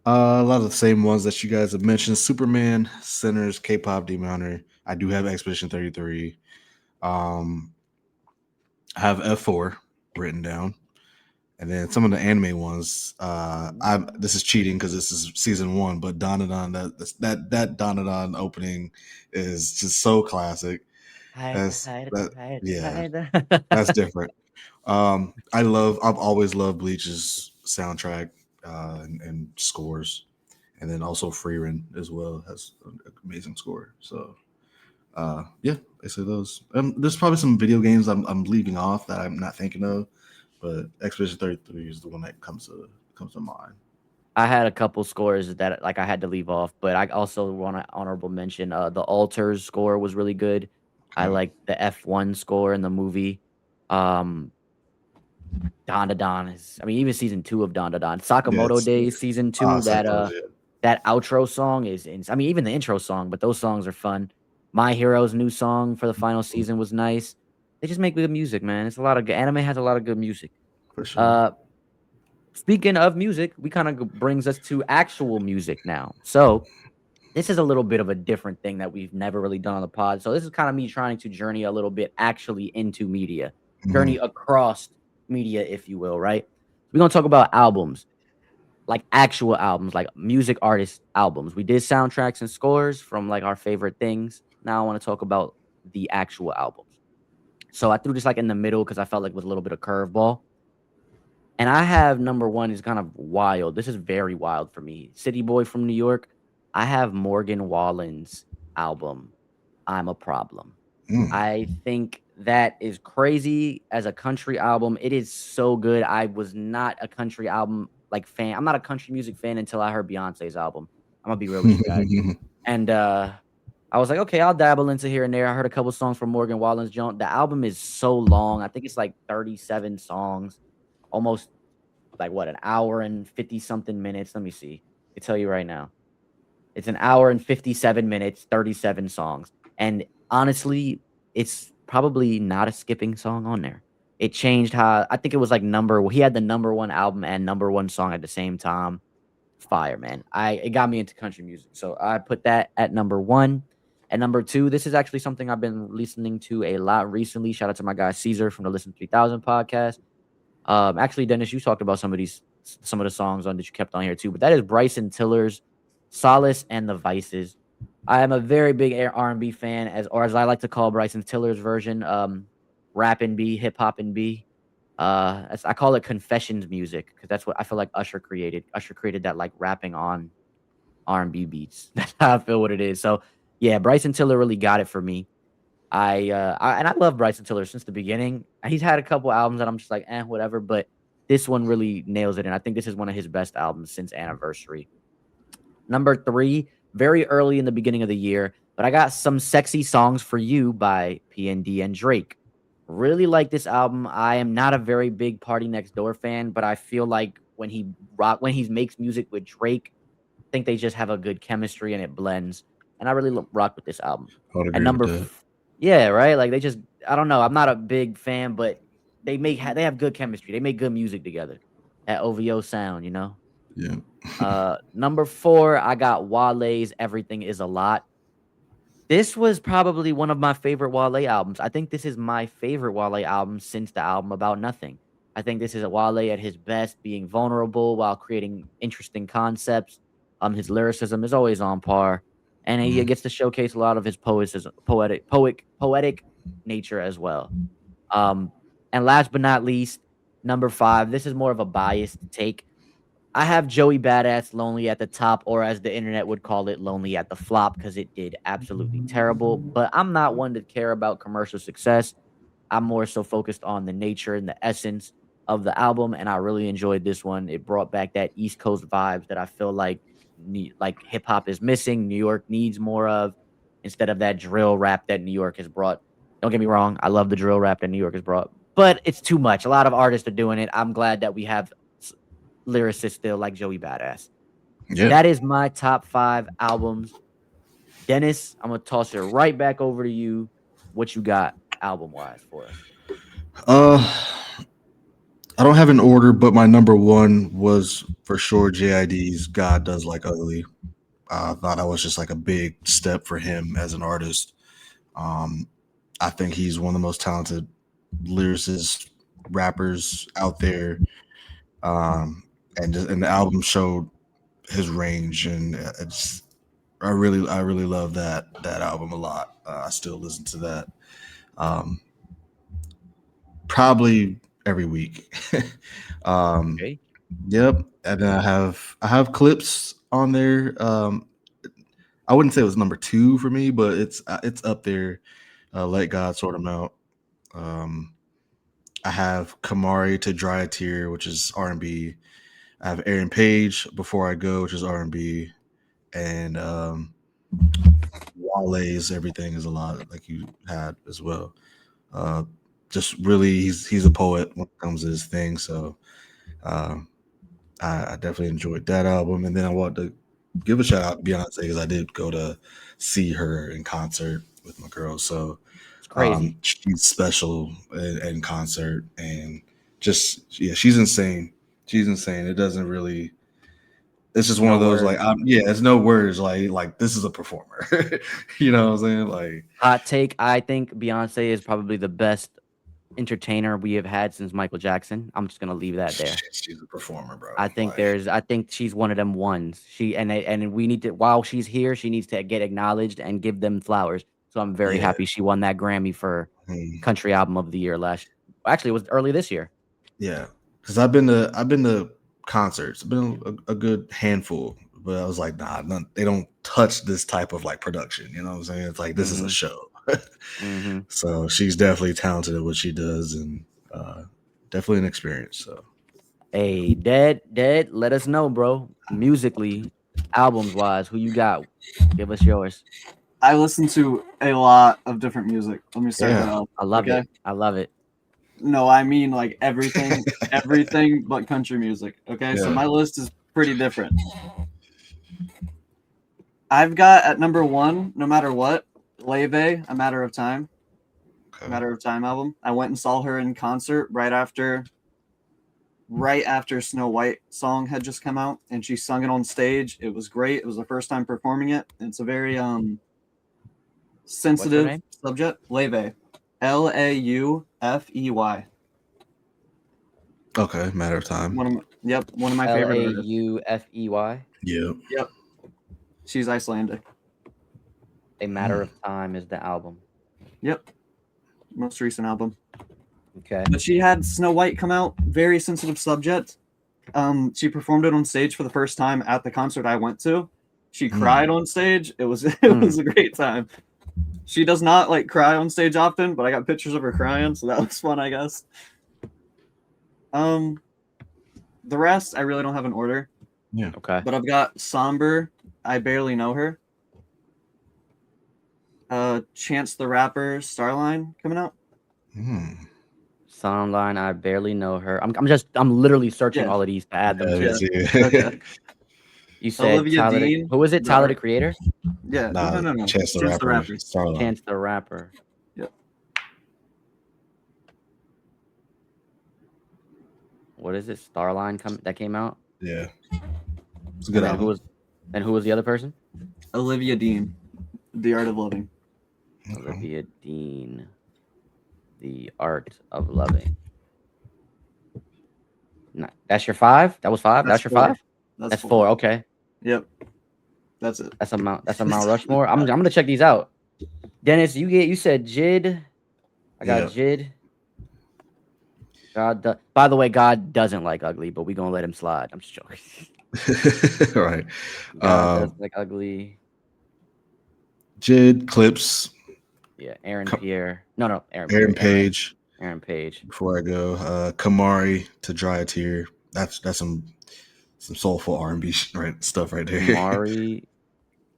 S2: a lot of the same ones that you guys have mentioned: Superman, Sinners, K-pop Demon Hunter. I do have Expedition 33. Um, I have F4 written down, and then some of the anime ones. This is cheating because this is season one, but Danadon, that Danadon opening is just so classic. That yeah, that's different. I've always loved Bleach's soundtrack and scores, and then also Freerin as well has an amazing score. So yeah, I say those. There's probably some video games I'm leaving off that I'm not thinking of, but Expedition 33 is the one that comes to mind.
S1: I had a couple scores that like I had to leave off, but I also want to honorable mention the Alters score was really good. I
S2: Oh,
S1: like the F1 score in the movie. Um, Don Da Don is, I mean, even season two of Don Da Don, Sakamoto
S2: yes.
S1: Days season two.
S2: Psychology.
S1: That outro song is, I mean, even the intro song, but those songs are fun. My Hero's new song for the final season was nice. They just make good music, man. It's a lot of good anime has a lot of good music.
S2: For sure.
S1: Uh, Speaking of music, we kind of brings us to actual music now. So this is a little bit of a different thing that we've never really done on the pod. So this is kind of me trying to journey a little bit actually into media, journey
S2: Mhm.
S1: across media, if you will, right? We're gonna talk about albums, like actual albums, like music artist albums. We did soundtracks and scores from like our favorite things. Now I want to talk about the actual albums. So I threw this like in the middle because I felt like it was a little bit of curveball. And I have number one is kind of wild. This is very wild for me. City Boy from New York. I have Morgan Wallen's album, I'm a Problem.
S2: Mm.
S1: I think that is crazy as a country album. It is so good. I was not a country album like fan. I'm not a country music fan until I heard Beyonce's album. I'm gonna be real with you guys. And I was like, okay, I'll dabble into here and there. I heard a couple songs from Morgan Wallen's joint. The album is so long. I think it's like 37 songs, almost like what, an hour and 50 something minutes. Let me see. I tell you right now. It's an hour and 57 minutes, 37 songs. And honestly, it's probably not a skipping song on there. It changed how I think it was like he had the number one album and number one song at the same time. Fire, man. It got me into country music. So I put that at number one. At number two, this is actually something I've been listening to a lot recently. Shout out to my guy Caesar from the Listen 3000 podcast. Actually, Dennis, you talked about some of the songs on that you kept on here too, but that is Bryson Tiller's "Solace" and "The Vices." I am a very big R&B fan, as I like to call Bryson Tiller's version, rap and B, hip hop and B. I call it confessions music because that's what I feel like Usher created. Usher created that like rapping on R&B beats. That's how I feel what it is. So yeah, Bryson Tiller really got it for me. I love Bryson Tiller since the beginning. He's had a couple albums that I'm just like, whatever, but this one really nails it, and I think this is one of his best albums since Anniversary. Number three, very early in the beginning of the year, but I got Some Sexy Songs for You by PND and Drake. Really like this album. I am not a very big Party Next Door fan, but I feel like when he makes music with Drake, I think they just have a good chemistry and it blends. And I really rock with this album.
S2: I would
S1: At
S2: agree with
S1: number,
S2: that.
S1: yeah, right. Like I don't know. I'm not a big fan, but they have good chemistry. They make good music together. That OVO sound, you know.
S2: Yeah.
S1: Number four, I got Wale's "Everything Is a Lot." This was probably one of my favorite Wale albums. I think this is my favorite Wale album since the album About Nothing. I think this is a Wale at his best, being vulnerable while creating interesting concepts. His lyricism is always on par, and he
S2: Mhm.
S1: gets to showcase a lot of his poetic nature as well. Um, and last but not least, number five. This is more of a biased take. I have Joey Badass Lonely at the top, or as the internet would call it, Lonely at the flop, because it did absolutely terrible. But I'm not one to care about commercial success. I'm more so focused on the nature and the essence of the album, and I really enjoyed this one. It brought back that East Coast vibes that I feel like hip hop is missing. New York needs more of, instead of that drill rap that New York has brought. Don't get me wrong, I love the drill rap that New York has brought, but it's too much. A lot of artists are doing it. I'm glad that we have lyricists still like Joey Badass.
S2: Yeah.
S1: That is my top five albums. Dennis, I'm gonna toss it right back over to you. What you got album wise for us?
S2: Uh, I don't have an order, but my number one was for sure JID's "God Does Like Ugly." I thought that was just like a big step for him as an artist. Um, I think he's one of the most talented lyricists, rappers out there. And the album showed his range, and I really love that album a lot. I still listen to that um, probably every week. um,
S1: Okay.
S2: yep, and then I have clips on there. I wouldn't say it was number two for me, but it's up there. Let God Sort Him Out. Um, I have Kamari to Dry a Tear, which is R&B. I have Aaron Page Before I Go, which is R&B, and Wale's Everything Is a Lot, like you had as well. Uh, just really, he's a poet when it comes to his thing. So um, I definitely enjoyed that album. And then I want to give a shout out to Beyonce because I did go to see her in concert with my girl. So
S1: It's crazy.
S2: she's special in concert, and just yeah, she's insane. She's insane. It doesn't really. It's just one
S1: No
S2: of those like,
S1: words.
S2: yeah, it's no words. Like this is a performer. You know what I'm saying? Like,
S1: Hot take. I think Beyonce is probably the best entertainer we have had since Michael Jackson. I'm just gonna leave that there.
S2: she's a performer, bro.
S1: I think she's one of them ones. And we need to, while she's here, she needs to get acknowledged and give them flowers. So I'm very
S2: Yeah,
S1: happy she won that Grammy for
S2: mm,
S1: Country Album of the Year actually it was early this year.
S2: yeah. Because I've been to concerts. I've been a good handful, but I was like, nah, they don't touch this type of like production. You know what I'm saying? It's like this is a
S1: Mhm.
S2: show.
S1: Mhm.
S2: So she's definitely talented at what she does, and definitely an experience. So
S1: Hey, Dad, let us know, bro. Musically, albums wise, who you got? Give us yours.
S3: I listen to a lot of different music. Let me start that
S2: yeah,
S3: off.
S1: I love
S3: Okay.
S1: it. I love it.
S3: No, I mean like everything, everything but country music. Okay, so
S2: Yeah.
S3: my list is pretty different. I've got at number one, no matter what, Leve, A Matter of Time,
S2: Okay.
S3: Matter of Time album. I went and saw her in concert right after Snow White song had just come out, and she sung it on stage. It was great. It was the first time performing it. It's a very
S1: What's her
S3: sensitive
S1: name?
S3: subject. Leve, Laufey.
S2: Okay. Matter of time.
S3: One of my favorite artists.
S1: Laufey.
S2: Yeah.
S3: Yep, she's Icelandic.
S1: A Matter of Time is the album.
S3: Yep, most recent album.
S1: Okay.
S3: But she had Snow White come out, very sensitive subject. She performed it on stage for the first time at the concert I went to. She cried on stage. It was a great time. She does not like cry on stage often, but I got pictures of her crying, so that was fun, I guess. The rest I really don't have an order,
S2: Yeah.
S1: Okay.
S3: but I've got Somber, I Barely Know Her. Chance the Rapper, Starline coming out.
S1: Songline, I barely know her. I'm literally searching
S3: Yeah.
S1: all of these to add them
S2: Yeah,
S1: to.
S2: me too.
S3: Okay.
S1: You said
S3: Olivia
S1: Tyler.
S3: Dean,
S1: Who was it?
S3: the
S1: Tyler the
S3: art-
S1: Creator?
S3: Yeah.
S2: Nah,
S3: No.
S2: Chance the Rapper. Starline.
S1: Chance the Rapper.
S3: Yep.
S1: What is it? Starline that came out?
S2: Yeah. It's a good
S1: And
S2: album.
S1: who was the other person?
S3: Olivia Dean, The Art of Loving.
S1: Olivia Dean, The Art of Loving. That's your five? That was five? That's your
S3: four.
S1: five? That's four. Okay.
S3: Yep. That's it.
S1: That's a Mount Rushmore. I'm gonna check these out. Dennis, you said Jid. I got Jid. By the way, God doesn't like ugly, but we gonna let him slide. I'm just joking.
S2: Right.
S1: God does like ugly.
S2: Jid, Clips.
S1: Yeah, Aaron Pierre. No,
S2: Aaron Page.
S1: Aaron Page.
S2: Before I go, Kamari to Dry a Tear. That's some soulful R&B stuff right there.
S1: Kamari.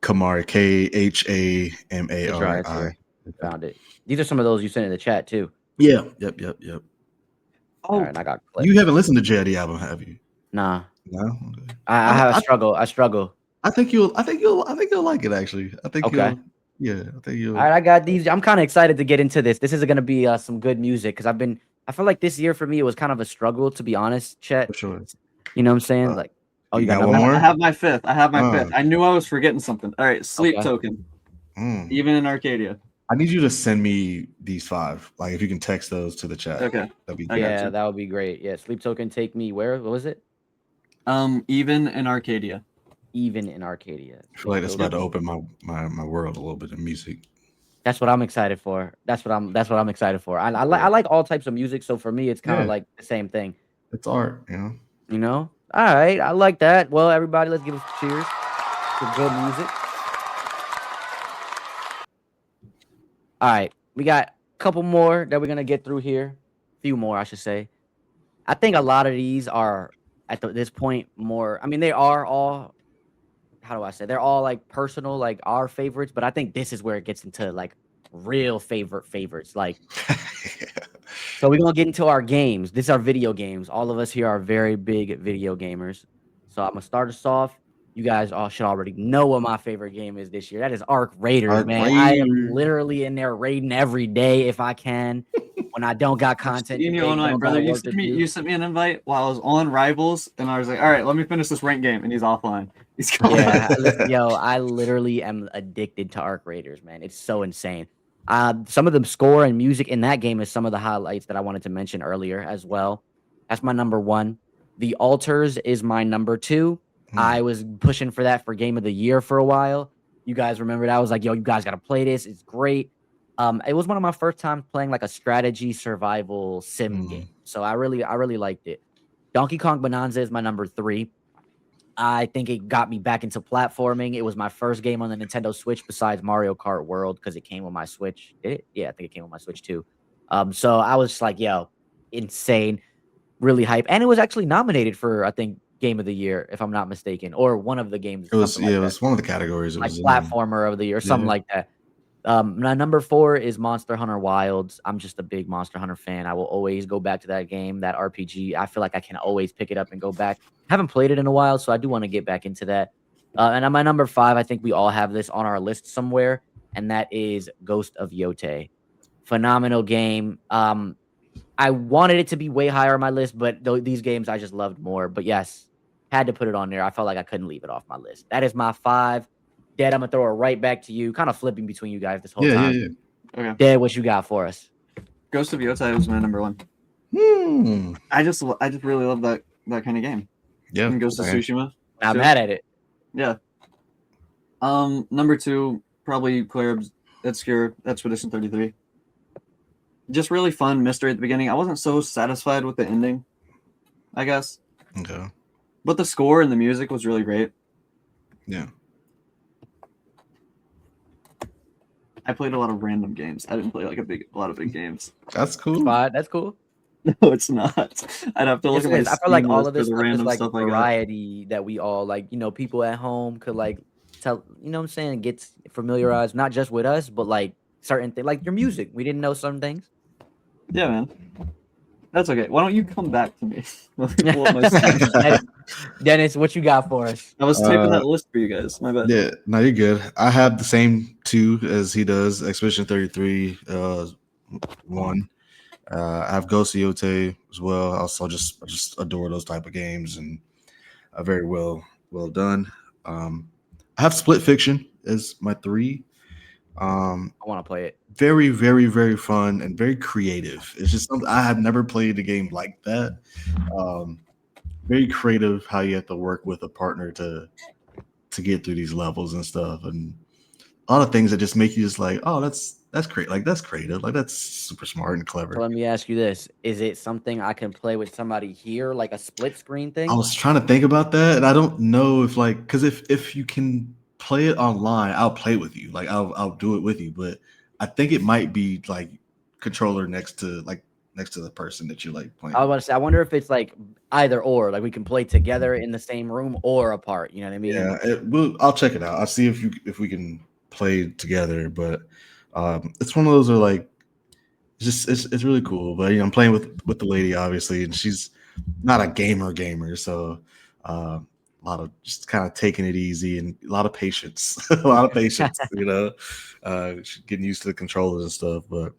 S2: KHAMARI.
S1: Found it. These are some of those you sent in the chat too.
S2: Yeah. Yep.
S3: Oh,
S1: all right, I got clips.
S2: You haven't listened to JD album, have you?
S1: Nah.
S2: No. Okay.
S1: I struggle. I struggle.
S2: I think you'll like it actually. I think
S1: okay.
S2: I think you'll.
S1: All right, I got these. I'm kind of excited to get into this. This is going to be some good music because I feel like this year for me it was kind of a struggle, to be honest, Chet.
S2: For sure.
S1: You know what I'm saying? Like,
S2: you got one more?
S3: I have my fifth. I knew I was forgetting something. All right, Sleep Token. Even in Arcadia.
S2: I need you to send me these five. Like, if you can text those to the chat.
S3: Okay.
S2: That'd be
S1: yeah, that would be great. Yeah, Sleep Token, Take Me Where? What was it?
S3: Even in Arcadia.
S1: Even in Arcadia.
S2: I feel like that's about to open my world a little bit of music.
S1: That's what I'm excited for. That's what I'm excited for. I like all types of music, so for me it's kind of like the same thing.
S2: It's art, you know.
S1: You know? All right, I like that. Well, everybody, let's give us cheers for good music. All right, we got a couple more that we're gonna get through here. A few more, I should say. I think a lot of these are at this point more. I mean, they are all. How do I say? They're all like personal, like our favorites. But I think this is where it gets into like real favorites. Like, so we're gonna get into our games. These are video games. All of us here are very big video gamers. So I'm gonna start us off. You guys all should already know what my favorite game is this year. That is Arc Raiders, man. I am literally in there raiding every day if I can. When I don't got content,
S3: brother. You sent me an invite while I was on Rivals, and I was like, "All right, let me finish this ranked game," and he's offline. He's gone.
S1: Yeah, yo, I literally am addicted to Arc Raiders, man. It's so insane. Some of the score and music in that game is some of the highlights that I wanted to mention earlier as well. That's my number one. The Altars is my number two. I was pushing for that for Game of the Year for a while. You guys remember that? I was like, yo, you guys got to play this. It's great. It was one of my first times playing like a strategy survival sim game. So I really liked it. Donkey Kong Bonanza is my number three. I think it got me back into platforming. It was my first game on the Nintendo Switch besides Mario Kart World because it came on my Switch. Yeah, I think it came on my Switch too. So I was just like, yo, insane, really hype. And it was actually nominated for, I think, Game of the Year, if I'm not mistaken, or one of the games.
S2: It was, it was one of the categories. It
S1: like
S2: was
S1: platformer of the year, or something like that. My number 4 is Monster Hunter Wilds. I'm just a big Monster Hunter fan. I will always go back to that game, that RPG. I feel like I can always pick it up and go back. Haven't played it in a while, so I do want to get back into that. And on my number 5, I think we all have this on our list somewhere, and that is Ghost of Yote. Phenomenal game. I wanted it to be way higher on my list, but these games I just loved more. But yes, had to put it on there. I felt like I couldn't leave it off my list. That is my 5. Dad, I'm gonna throw it right back to you. Kind of flipping between you guys this whole time.
S2: Yeah.
S3: Okay.
S1: Dad, what you got for us?
S3: Ghost of Yotai was my number 1. I just really love that kind of game.
S2: Yeah.
S3: And Ghost of Tsushima.
S1: Not mad at it.
S3: Yeah. Number 2, probably Claire's Obscure Expedition 33. Just really fun mystery at the beginning. I wasn't so satisfied with the ending, I guess.
S2: Okay.
S3: But the score and the music was really great.
S2: Yeah.
S3: I played a lot of random games. I didn't play like a lot of big games.
S2: That's cool.
S1: That's cool.
S3: No, it's not. I'd have to look at my
S1: I feel like
S3: Steam
S1: all
S3: list
S1: of this
S3: for the
S1: stuff is
S3: random
S1: like
S3: stuff I got.
S1: variety that we all like, people at home could like tell, you know what I'm saying, get familiarized, not just with us, but like certain things, like your music. We didn't know some things.
S3: Yeah, man. That's okay. Why don't you come back to me? Let me pull up my Steam.
S1: Dennis, what you got for us?
S3: I was typing that list for you guys. My bad.
S2: Yeah, no, you're good. I have the same 2 as he does. Expedition 33, 1. I have Ghost of Yote as well. Also, I just adore those type of games and very well done. I have Split Fiction as my 3.
S1: I want to play it.
S2: Very, very, very fun and very creative. It's just something I have never played a game like that. Very creative how you have to work with a partner to get through these levels and stuff, and a lot of things that just make you just like, oh, that's great. Like that's creative. Like that's super smart and clever.
S1: So let me ask you this: is it something I can play with somebody here, like a split screen thing?
S2: I was trying to think about that, and I don't know if like because if you can play it online, I'll play with you. Like I'll do it with you, but I think it might be like controller next to the person that you like playing.
S1: I was about to say, I wonder if it's like either or, like we can play together in the same room or apart. You know what I mean?
S2: Yeah, I'll check it out. I'll see if we can play together. But it's one of those where like it's really cool. But I'm playing with the lady obviously, and she's not a gamer, so a lot of just kind of taking it easy and a lot of patience, getting used to the controllers and stuff. But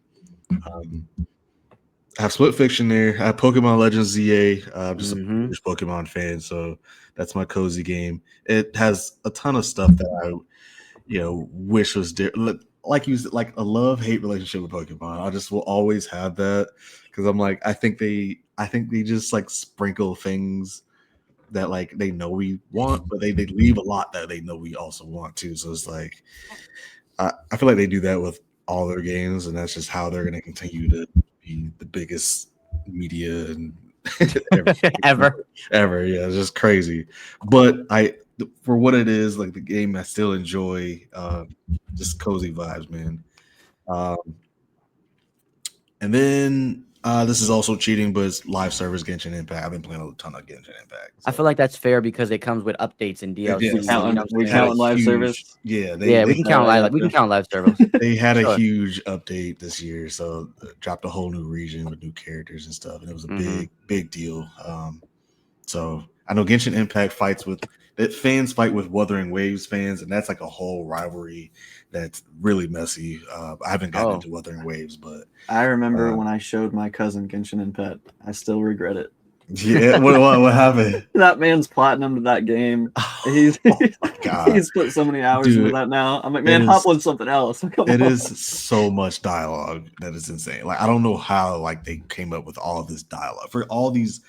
S2: I have Split Fiction there. I have Pokemon Legends ZA. I'm just a huge Pokemon fan, so that's my cozy game. It has a ton of stuff that I, wish was different. Like like a love-hate relationship with Pokemon. I just will always have that because I'm like, I think they just like sprinkle things that like they know we want, but they leave a lot that they know we also want too. So it's like I feel like they do that with all their games, and that's just how they're going to continue to be the biggest media and
S1: ever.
S2: Yeah, it's just crazy. But for what it is, like the game, I still enjoy just cozy vibes, man. And then this is also cheating, but it's live service Genshin Impact. I've been playing a ton of Genshin Impact. So.
S1: I feel like that's fair because it comes with updates and DLC.
S3: We count live service.
S2: Yeah,
S1: we can count live service.
S2: They had a huge update this year, so dropped a whole new region with new characters and stuff, and it was a big deal. So I know Genshin Impact fans fight with Wuthering Waves fans, and that's like a whole rivalry that's really messy. I haven't gotten into Wuthering Waves, but
S3: I remember when I showed my cousin Genshin Impact. I still regret it.
S2: Yeah, what happened?
S3: That man's platinum to that game. He's put so many hours into that now. I'm like, man, hop on something else.
S2: It is so much dialogue that is insane. Like I don't know how like they came up with all of this dialogue for all these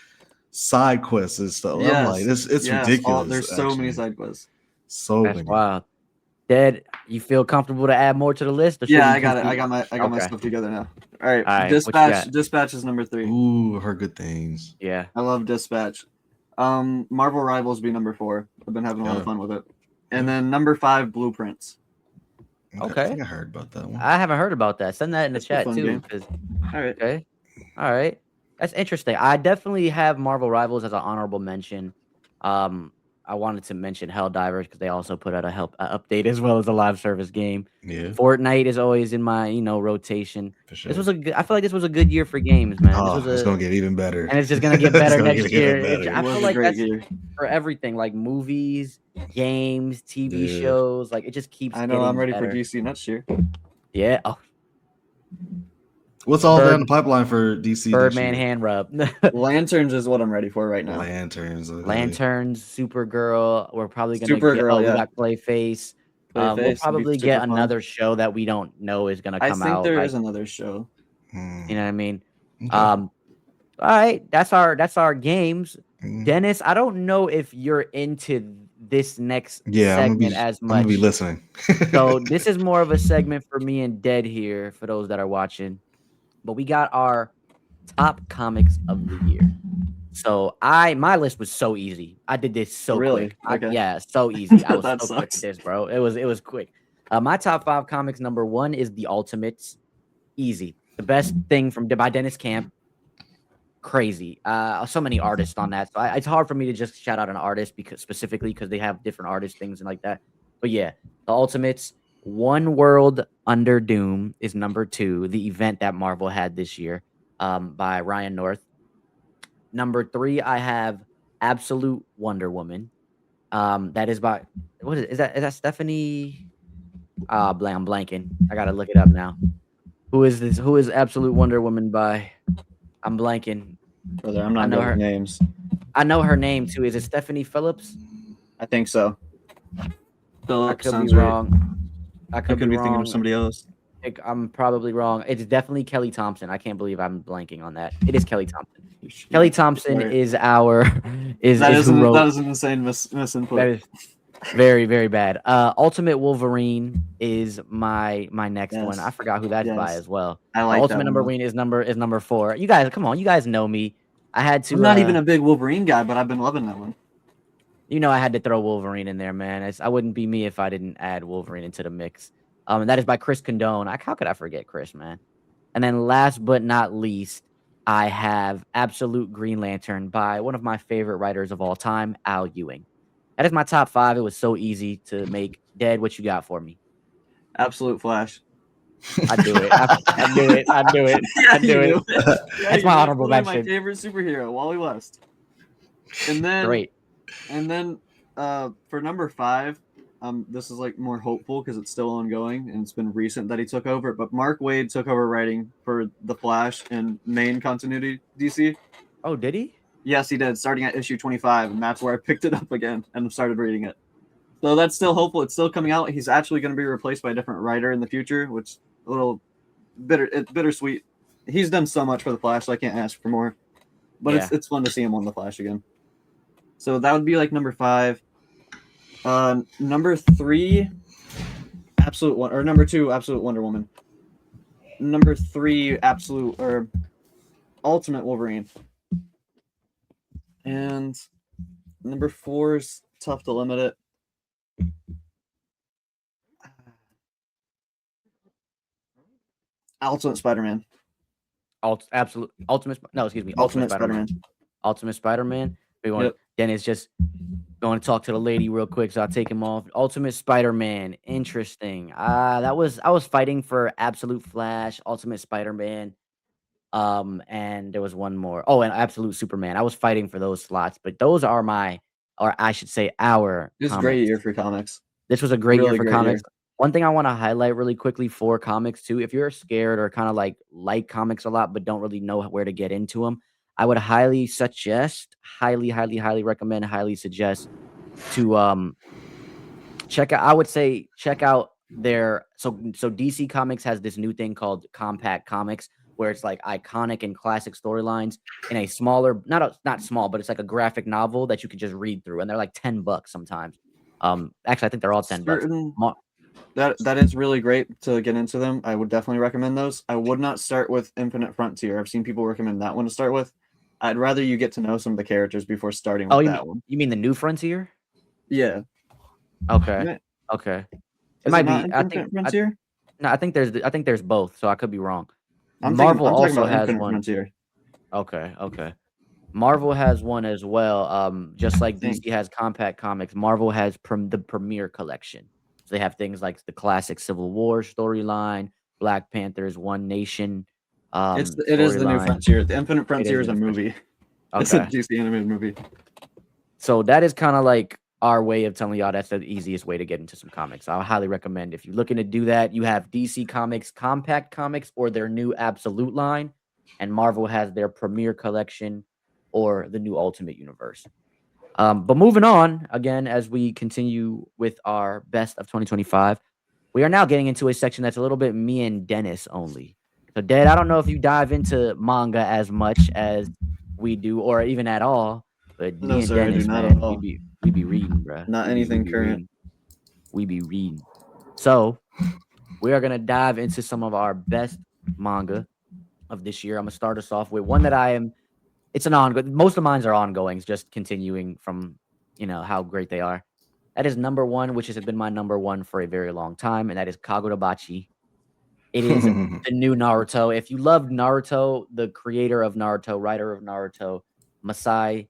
S2: side quests and stuff.
S3: Yes,
S2: I'm like, it's ridiculous.
S3: There's so many side quests.
S2: That's many.
S1: Wild. Dad, you feel comfortable to add more to the list?
S3: Yeah, I got it. I got my stuff together now. All right. Dispatch is number 3.
S2: Ooh, heard good things.
S1: Yeah,
S3: I love Dispatch. Marvel Rivals be number 4. I've been having a lot of fun with it. And then number 5, Blueprints.
S2: Okay. I think I heard about that one.
S1: I haven't heard about that. Send that in the chat too.
S3: All right.
S1: Okay. All right. That's interesting. I definitely have Marvel Rivals as an honorable mention. I wanted to mention Helldivers because they also put out a update as well as a live service game.
S2: Yeah,
S1: Fortnite is always in my rotation.
S2: for
S1: This
S2: sure.
S1: was I feel like this was a good year for games, man. This was
S2: Oh, it's
S1: a
S2: gonna get even better.
S1: and it's just gonna get
S2: It's
S1: better
S2: gonna get
S1: next year.
S2: even better.
S1: I
S3: It
S1: feel
S3: was a
S1: like
S3: great
S1: that's
S3: year.
S1: for everything, like movies, games, TV
S2: Yeah.
S1: shows. Like it just keeps
S3: I know I'm
S1: getting
S3: ready for
S1: better.
S3: DC next year.
S1: Yeah. Oh,
S2: What's all that in the
S1: Bird,
S2: pipeline for DC this
S1: Birdman
S2: year?
S1: hand rub.
S3: Lanterns is what I'm ready for right now.
S2: Lanterns. Okay.
S1: Lanterns, Supergirl. We're probably gonna get.
S3: Supergirl,
S1: Oh, we
S3: yeah.
S1: got Clayface. We'll
S3: Clayface would be
S1: probably
S3: super
S1: get
S3: fun.
S1: another show that we don't know is gonna
S3: I
S1: come
S3: think
S1: out.
S3: there
S1: Like,
S3: is another show.
S1: you know what I mean?
S2: Okay.
S1: All right, that's our games.
S2: Mm.
S1: Dennis, I don't know if you're into this next
S2: Yeah,
S1: segment as
S2: I'm gonna be
S1: much.
S2: listening.
S1: So this is more of a segment for me and Dead here for those that are watching. But we got our top comics of the year. So my list was so easy. I did this so
S3: Really?
S1: quick.
S3: Okay.
S1: Yeah, so easy. I was
S3: That
S1: so quick
S3: sucks.
S1: at this, bro. It was quick. My top 5 comics, number 1 is The Ultimates. Easy. The best thing by Dennis Camp. Crazy. So many artists on that. So it's hard for me to just shout out an artist because they have different artist things and like that. But yeah, The Ultimates. One World Under Doom is number 2, the event that Marvel had this year, by Ryan North. Number 3, I have Absolute Wonder Woman. That is by what is that Stephanie? I'm blanking. I gotta look it up now. Who is this? Who is Absolute Wonder Woman by? I'm blanking.
S3: Brother, I'm
S1: I
S3: not
S1: know
S3: good
S1: her.
S3: with names.
S1: I know her name too. Is it Stephanie Phillips?
S3: I think so.
S1: I
S3: Philip
S1: could
S3: sounds
S1: be
S3: right.
S1: wrong. I
S3: I
S1: could be
S3: could be thinking
S1: wrong.
S3: of somebody else.
S1: I'm probably wrong. It's definitely Kelly Thompson. I can't believe I'm blanking on that. It is Kelly Thompson. Kelly Thompson
S3: Right.
S1: is our is
S3: That
S1: who
S3: an
S1: wrote.
S3: insane misinput.
S1: That is very, very bad. Ultimate Wolverine is my next one. I
S3: Yes.
S1: forgot who that's by
S3: Yes.
S1: as well.
S3: I
S1: The
S3: like that
S1: Ultimate
S3: one,
S1: Number
S3: though.
S1: Wolverine is number 4. You guys, come on, you guys know me. I had to.
S3: I'm not even a big Wolverine guy, but I've been loving that one.
S1: I had to throw Wolverine in there, man. I wouldn't be me if I didn't add Wolverine into the mix. And that is by Chris Condone. How could I forget Chris, man? And then last but not least, I have Absolute Green Lantern by one of my favorite writers of all time, Al Ewing. That is my top 5. It was so easy to make. Dead, what you got for me?
S3: Absolute Flash.
S1: I do it. I knew it. I knew it. I knew it. That's my honorable mention.
S3: My favorite superhero, Wally West. And then
S1: Great.
S3: And then for number 5, this is like more hopeful because it's still ongoing and it's been recent that he took over. But Mark Waid took over writing for The Flash and main continuity DC.
S1: Oh, did he?
S3: Yes, he did, starting at issue 25, and that's where I picked it up again and started reading it. So that's still hopeful. It's still coming out. He's actually going to be replaced by a different writer in the future, which is a little bittersweet. He's done so much for The Flash, so I can't ask for more. But
S1: Yeah.
S3: it's fun to see him on The Flash again. So that would be like number 5. Number 3, number 2, Absolute Wonder Woman. Number 3, Ultimate Wolverine. And number 4 is tough to limit it. Ultimate Spider-Man.
S1: Ultimate Spider-Man. Ultimate Spider-Man. Big one.
S3: Yep.
S1: Dennis just going to talk to the lady real quick, so I'll take him off. Ultimate Spider-Man. Interesting. I was fighting for Absolute Flash, Ultimate Spider-Man, and there was one more. Oh, and Absolute Superman. I was fighting for those slots, but those are or I should say our
S3: It was a
S1: comics.
S3: great year for comics.
S1: This was a great
S3: Really
S1: year for
S3: great
S1: comics.
S3: year.
S1: One thing I want to highlight really quickly for comics too, if you're scared or kind of like comics a lot but don't really know where to get into them, I would highly suggest, highly recommend, highly suggest to check out. I would say check out their so DC Comics has this new thing called Compact Comics, where it's like iconic and classic storylines in a smaller, not small, but it's like a graphic novel that you can just read through, and they're like $10 sometimes. Actually, I think they're all $10.
S3: That is really great to get into them. I would definitely recommend those. I would not start with Infinite Frontier. I've seen people recommend that one to start with. I'd rather you get to know some of the characters before starting with that one.
S1: You mean the New Frontier?
S3: Yeah.
S1: Okay. Okay.
S3: It might be. Frontier?
S1: No, I think there's both, so I could be wrong.
S3: I'm
S1: Marvel
S3: talking
S1: also
S3: about
S1: has
S3: Infinite
S1: one.
S3: Frontier.
S1: Okay. Marvel has one as well. Just
S3: I
S1: like
S3: think
S1: DC has Compact Comics, Marvel has the Premier Collection. So they have things like the classic Civil War storyline, Black Panther's One Nation
S3: it is the New
S1: storyline.
S3: Frontier. The Infinite
S1: It is
S3: Frontier
S1: the
S3: is a
S1: new Frontier.
S3: movie. It's a
S1: Okay.
S3: DC animated movie.
S1: So that is kind of like our way of telling y'all that's the easiest way to get into some comics. I highly recommend if you're looking to do that, you have DC Comics Compact Comics or their new Absolute line, and Marvel has their Premier Collection or the new Ultimate Universe. But moving on again, as we continue with our best of 2025, we are now getting into a section that's a little bit me and Dennis only. So, Dad, I don't know if you dive into manga as much as we do, or even at all. But
S3: No,
S1: me and
S3: sir, I do
S1: Dennis,
S3: not at
S1: man,
S3: all.
S1: we be reading, bruh.
S3: Not
S1: We
S3: anything
S1: be
S3: current.
S1: reading. We be reading. So we are gonna dive into some of our best manga of this year. I'm gonna start us off with one that I am. It's an ongoing. Most of mine's are ongoings, just continuing from how great they are. That is number one, which has been my number one for a very long time, and that is Kagurabachi. It is the new Naruto. If you loved Naruto, the creator of Naruto, writer of Naruto, Masai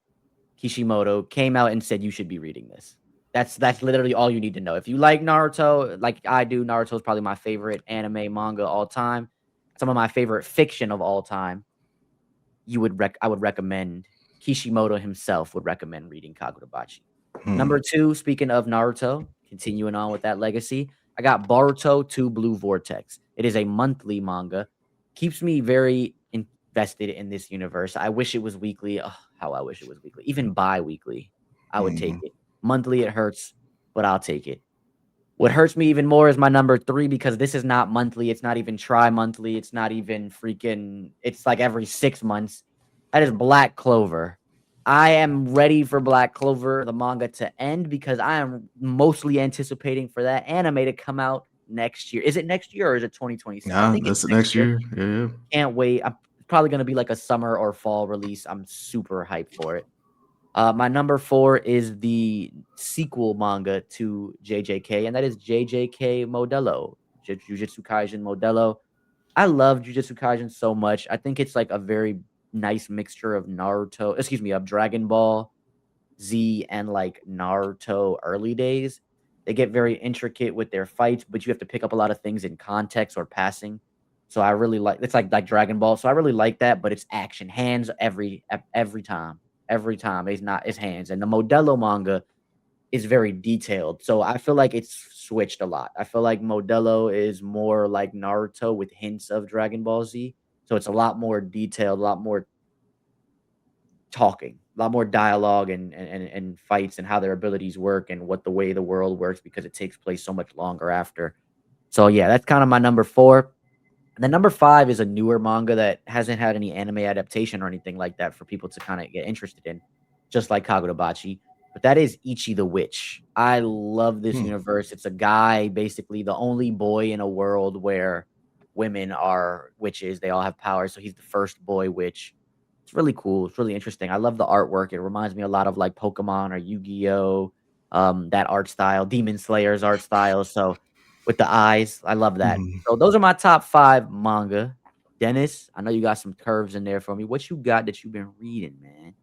S1: Kishimoto came out and said you should be reading this. That's literally all you need to know. If you like Naruto, like I do, Naruto is probably my favorite anime manga all time. Some of my favorite fiction of all time. I would recommend Kishimoto himself would recommend reading Kagurabachi. Number 2, speaking of Naruto, continuing on with that legacy, I got Boruto 2 Blue Vortex. It is a monthly manga. Keeps me very invested in this universe. I wish it was weekly. Ugh, how I wish it was weekly. Even bi-weekly, I would take it. Monthly, it hurts, but I'll take it. What hurts me even more is my number 3 because this is not monthly. It's not even tri-monthly. It's not even freaking. It's like every 6 months. That is Black Clover. I am ready for Black Clover, the manga to end because I am mostly anticipating for that anime to come out next year. Is it next year or is it 2026? I
S2: Yeah,
S1: think it's
S2: that's the
S1: next
S2: next
S1: year.
S2: year. Yeah,
S1: Can't wait. I'm probably gonna be like a summer or fall release. I'm super hyped for it. My number 4 is the sequel manga to JJK, and that is JJK Modelo, Jujutsu Kaisen Modelo. I love Jujutsu Kaisen so much. I think it's like a very nice mixture of of Dragon Ball Z and like Naruto early days. They get very intricate with their fights, but you have to pick up a lot of things in context or passing. So I really like it's like Dragon Ball. So I really like that, but it's action, hands every time. Every time it's hands. And the Modelo manga is very detailed. So I feel like it's switched a lot. I feel like Modelo is more like Naruto with hints of Dragon Ball Z. So it's a lot more detailed, a lot more talking, a lot more dialogue and fights and how their abilities work and what the way the world works because it takes place so much longer after. So yeah, that's kind of my number 4. And then number 5 is a newer manga that hasn't had any anime adaptation or anything like that for people to kind of get interested in, just like Kagurabachi. But that is Ichi the Witch. I love this
S2: yeah.
S1: universe. It's a guy, basically the only boy in a world where women are witches. They all have powers. So he's the first boy witch. It's really cool. It's really interesting. I love the artwork. It reminds me a lot of like Pokemon or Yu-Gi-Oh! That art style, Demon Slayer's art style. So with the eyes, I love that.
S2: Mhm.
S1: So those are my top 5 manga. Dennis, I know you got some curves in there for me. What you got that you've been reading, man?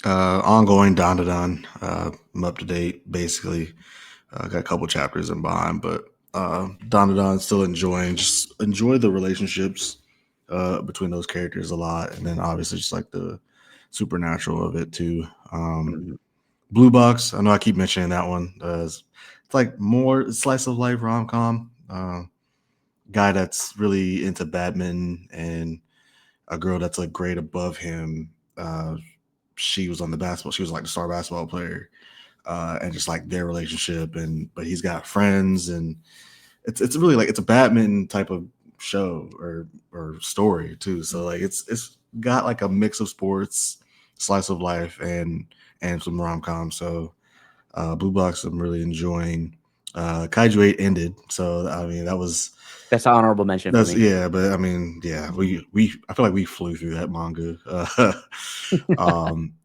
S2: Ongoing Don to Don. I'm up to date, basically. Got a couple chapters in behind, but Don to Don still just enjoy the relationships between those characters a lot, and then obviously just like the supernatural of it too.
S1: Mhm.
S2: Blue Box, I know I keep mentioning that one. It's like more slice of life rom com. Guy that's really into badminton and a girl that's like grade above him. She was on the basketball. She was like the star basketball player, and just like their relationship. But he's got friends, and it's really like it's a badminton type of show or story too. So like it's got like a mix of sports, slice of life, and some rom com. So Blue Box, I'm really enjoying. Kaiju 8 ended, so I mean
S1: That's an honorable mention for
S2: that's
S1: me.
S2: yeah, but I mean yeah, we I feel like we flew through that manga,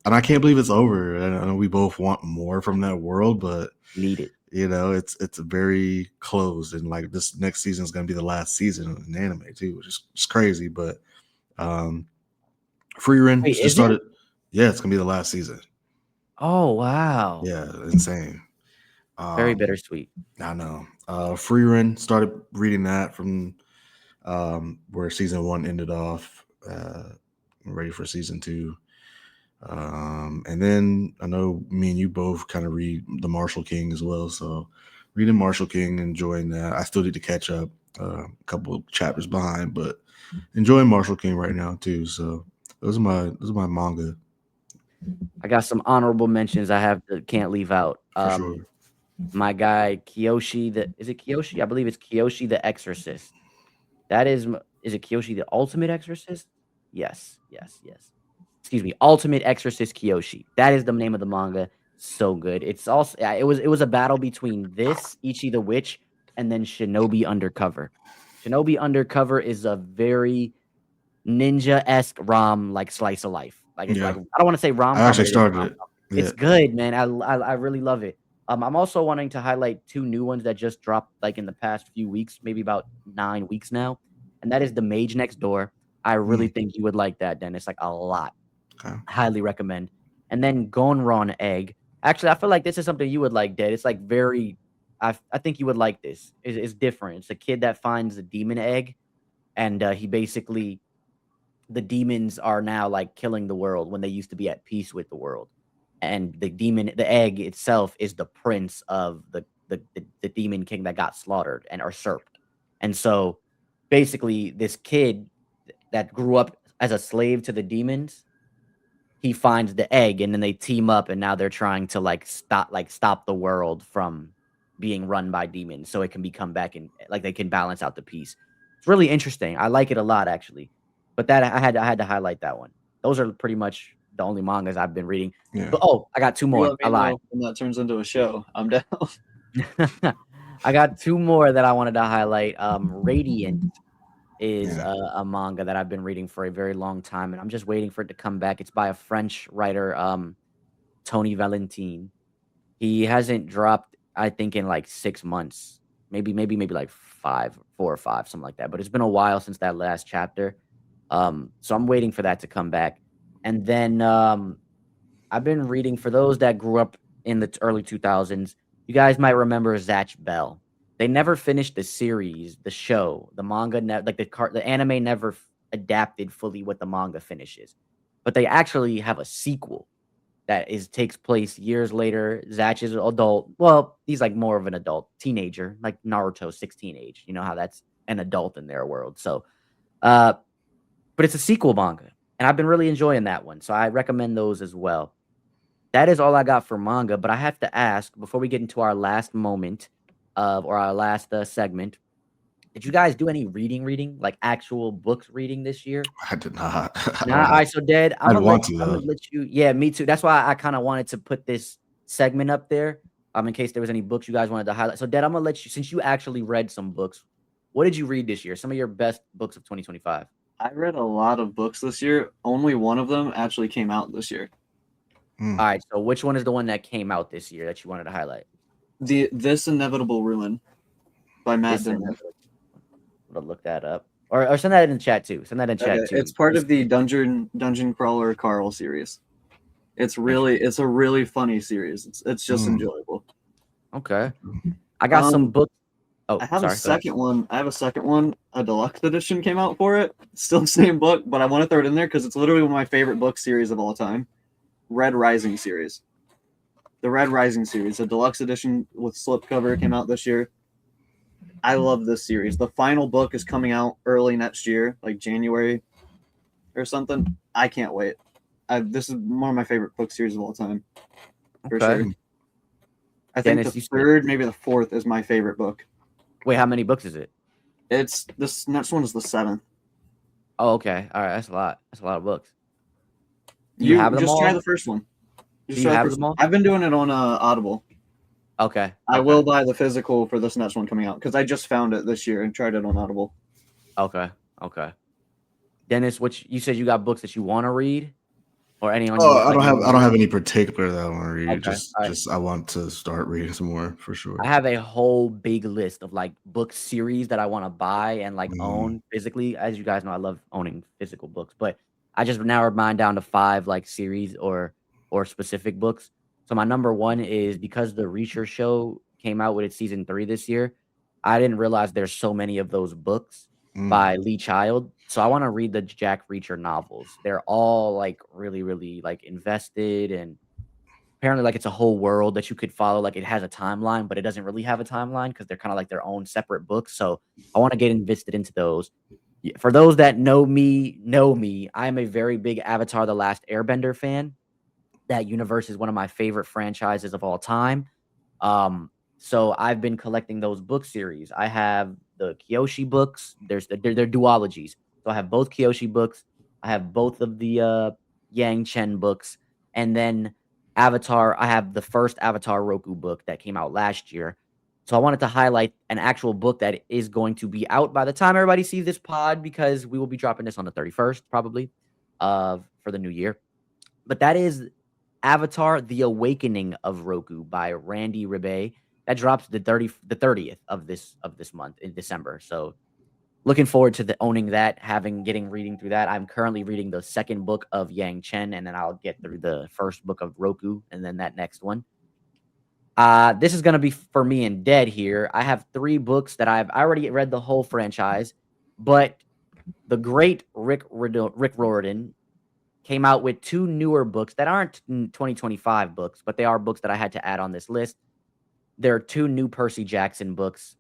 S2: and I can't believe it's over. I know we both want more from that world, but
S1: Need it.
S2: it's very closed, and like this next season is going to be the last season in anime too, which is just crazy. But um, Free Run
S1: Wait,
S2: just
S1: is it?
S2: started. Yeah, it's gonna be the last season.
S1: Oh, wow.
S2: Yeah, insane.
S1: Very
S2: Um,
S1: bittersweet.
S2: I know. Free Run, started reading that from where season one ended off. I'm ready for season two. And then I know me and you both kind of read the Marshall King as well. So reading Marshall King, enjoying that. I still need to catch up, a couple of chapters behind, but enjoying Marshall King right now too. So those are my manga
S1: I got some honorable mentions I have to can't leave out.
S2: for sure.
S1: My guy Kiyoshi, is it Kiyoshi? I believe it's Kiyoshi the Exorcist. That is it Kiyoshi the Ultimate Exorcist? Yes, yes, yes. Excuse me, Ultimate Exorcist Kiyoshi. That is the name of the manga. So good. It's also it was a battle between this Ichi the Witch and then Shinobi Undercover. Shinobi Undercover is a very ninja-esque rom like slice of life. Like it's like
S2: Yeah,
S1: I don't want to say
S2: I
S1: rom-com,
S2: actually
S1: but it is
S2: started it.
S1: rom-com.
S2: Yeah,
S1: It's good, man. I really love it. I'm also wanting to highlight two new ones that just dropped like in the past few weeks, maybe about 9 weeks now, and that is The Mage Next Door. I really
S2: mm,
S1: think you would like that, Dennis, like a lot.
S2: okay.
S1: Highly recommend. And then Gonron Egg. Actually, I feel like this is something you would like, Dad. It's like very I think you would like this. It's different. It's a kid that finds a demon egg and he basically the demons are now like killing the world when they used to be at peace with the world. And the egg itself is the prince of the demon king that got slaughtered and usurped. And so basically this kid that grew up as a slave to the demons, he finds the egg and then they team up and now they're trying to stop the world from being run by demons so it can become back and like they can balance out the peace. It's really interesting. I like it a lot actually. But that I had to highlight that one. Those are pretty much the only mangas I've been reading.
S2: Yeah,
S1: But oh, I got two
S3: You
S1: more.
S3: let
S1: I
S3: me
S1: lied.
S3: know when that turns into a show. I'm down.
S1: I got two more that I wanted to highlight. Radiant is
S2: yeah.
S1: a manga that I've been reading for a very long time, and I'm just waiting for it to come back. It's by a French writer, Tony Valentin. He hasn't dropped, I think, in like 6 months, maybe like 4 or 5, something like that. But it's been a while since that last chapter. So I'm waiting for that to come back. And then I've been reading for those that grew up in the early 2000s. You guys might remember Zatch Bell. They never finished the series, the show, the manga, like the anime never adapted fully what the manga finishes. But they actually have a sequel that takes place years later. Zatch is an adult. Well, he's like more of an adult teenager, like Naruto 16 age. You know how that's an adult in their world. So, uh, but it's a sequel manga, and I've been really enjoying that one. So I recommend those as well. That is all I got for manga, but I have to ask before we get into our last moment or our last segment. Did you guys do any reading, like actual books reading this year?
S2: I did not. I
S1: Nah,
S2: don't have.
S1: alright, so Dad,
S2: I'd want to
S1: I'm
S2: though.
S1: gonna let you yeah, me too. That's why I kinda wanted to put this segment up there, in case there was any books you guys wanted to highlight. So Dad, Imma let you since you actually read some books, what did you read this year? Some of your best books of 2025.
S3: I read a lot of books this year. Only one of them actually came out this year.
S2: Mm.
S1: Alright, so which one is the one that came out this year that you wanted to highlight?
S3: This Inevitable Ruin by Matt
S1: This
S3: Dillon.
S1: I'm gonna look that up. Or send that in the chat too. Send that in
S3: Okay,
S1: chat too.
S3: it's part of the Dungeon Crawler Carl series. It's a really funny series. It's just
S2: Mm.
S3: enjoyable.
S1: Okay. I got some books. Oh,
S3: I have
S1: sorry.
S3: a second one. I have a second one. A deluxe edition came out for it. Still the same book, but I want to throw it in there because it's literally one of my favorite book series of all time. Red Rising series. The Red Rising series, a deluxe edition with slipcover came out this year. I love this series. The final book is coming out early next year, like January or something. I can't wait. This is one of my favorite book series of all time, for
S1: Okay.
S3: sure. I think
S1: Dennis,
S3: the
S1: you said
S3: third, maybe the fourth, is my favorite book.
S1: wait, how many books is it?
S3: It's this next one is the seventh.
S1: Oh, okay. Alright, that's a lot. That's a lot of books. Do you
S3: You
S1: have them
S3: just try
S1: all?
S3: the first one.
S1: Do you have them all?
S3: I've been doing it on Audible.
S1: Okay.
S3: I
S1: Okay.
S3: will buy the physical for this next one coming out because I just found it this year and tried it on Audible.
S1: Okay. Okay. Dennis, you said you got books that you want to read, or anyone
S2: Oh,
S1: you like you
S2: I
S1: want to
S2: don't have
S1: read?
S2: any particular that I want to read.
S1: Okay. All right.
S2: Just I want to start reading some more for
S1: I
S2: sure.
S1: have a whole big list of like book series that I want to buy and like
S2: Mm.
S1: own physically. As you guys know, I love owning physical books, but I just narrowed mine down to 5 like series or specific books. So my number 1 is because the Reacher show came out with its season 3 this year. I didn't realize there's so many of those books
S2: Mm.
S1: by Lee Child. So I want to read the Jack Reacher novels. They're all like really, really like invested, and apparently like it's a whole world that you could follow. Like it has a timeline, but it doesn't really have a timeline because they're kind of like their own separate books. So I want to get invested into those. For those that know me, I am a very big Avatar: The Last Airbender fan. That universe is one of my favorite franchises of all time. Um, so I've been collecting those book series. I have the Kyoshi books. They're duologies. So I have both Kyoshi books. I have both of the Yang Chen books, and then Avatar. I have the first Avatar Roku book that came out last year. So I wanted to highlight an actual book that is going to be out by the time everybody sees this pod, because we will be dropping this on the 31st probably for the new year. But that is Avatar: The Awakening of Roku by Randy Ribe. That drops the 30th of this month in December. So looking forward to owning that, getting reading through that. I'm currently reading the second book of Yang Chen, and then I'll get through the first book of Roku, and then that next one. This is gonna be for me and Dead here. I have 3 books that I already read the whole franchise, but the great Rick Riordan came out with 2 newer books that aren't 2025 books, but they are books that I had to add on this list. There are 2 new Percy Jackson books.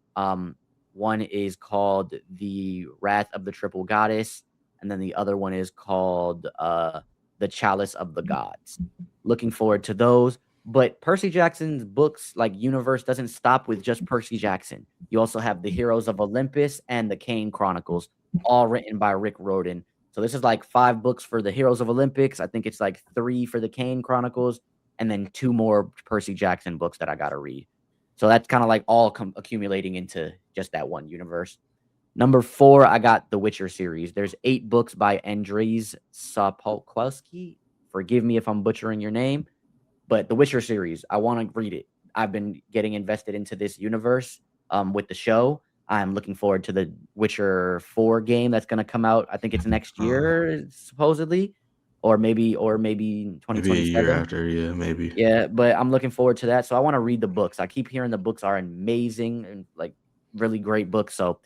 S1: One is called The Wrath of the Triple Goddess, and then the other one is called The Chalice of the Gods. Looking forward to those. But Percy Jackson's books, like universe, doesn't stop with just Percy Jackson. You also have the Heroes of Olympus and the Kane Chronicles, all written by Rick Riordan. So this is like 5 books for the Heroes of Olympics. I think it's like 3 for the Kane Chronicles, and then 2 more Percy Jackson books that I got to read. So that's kind of like all accumulating into just that one universe. Number 4, I got the Witcher series. There's 8 books by Andrzej Sapkowski. Forgive me if I'm butchering your name, but the Witcher series, I want to read it. I've been getting invested into this universe with the show. I'm looking forward to the Witcher 4 game that's going to come out. I think it's next year, supposedly, or maybe
S2: Maybe a year
S1: 2027.
S2: after, yeah, maybe.
S1: Yeah, but I'm looking forward to that. So I want to read the books. I keep hearing the books are amazing and like really great books. So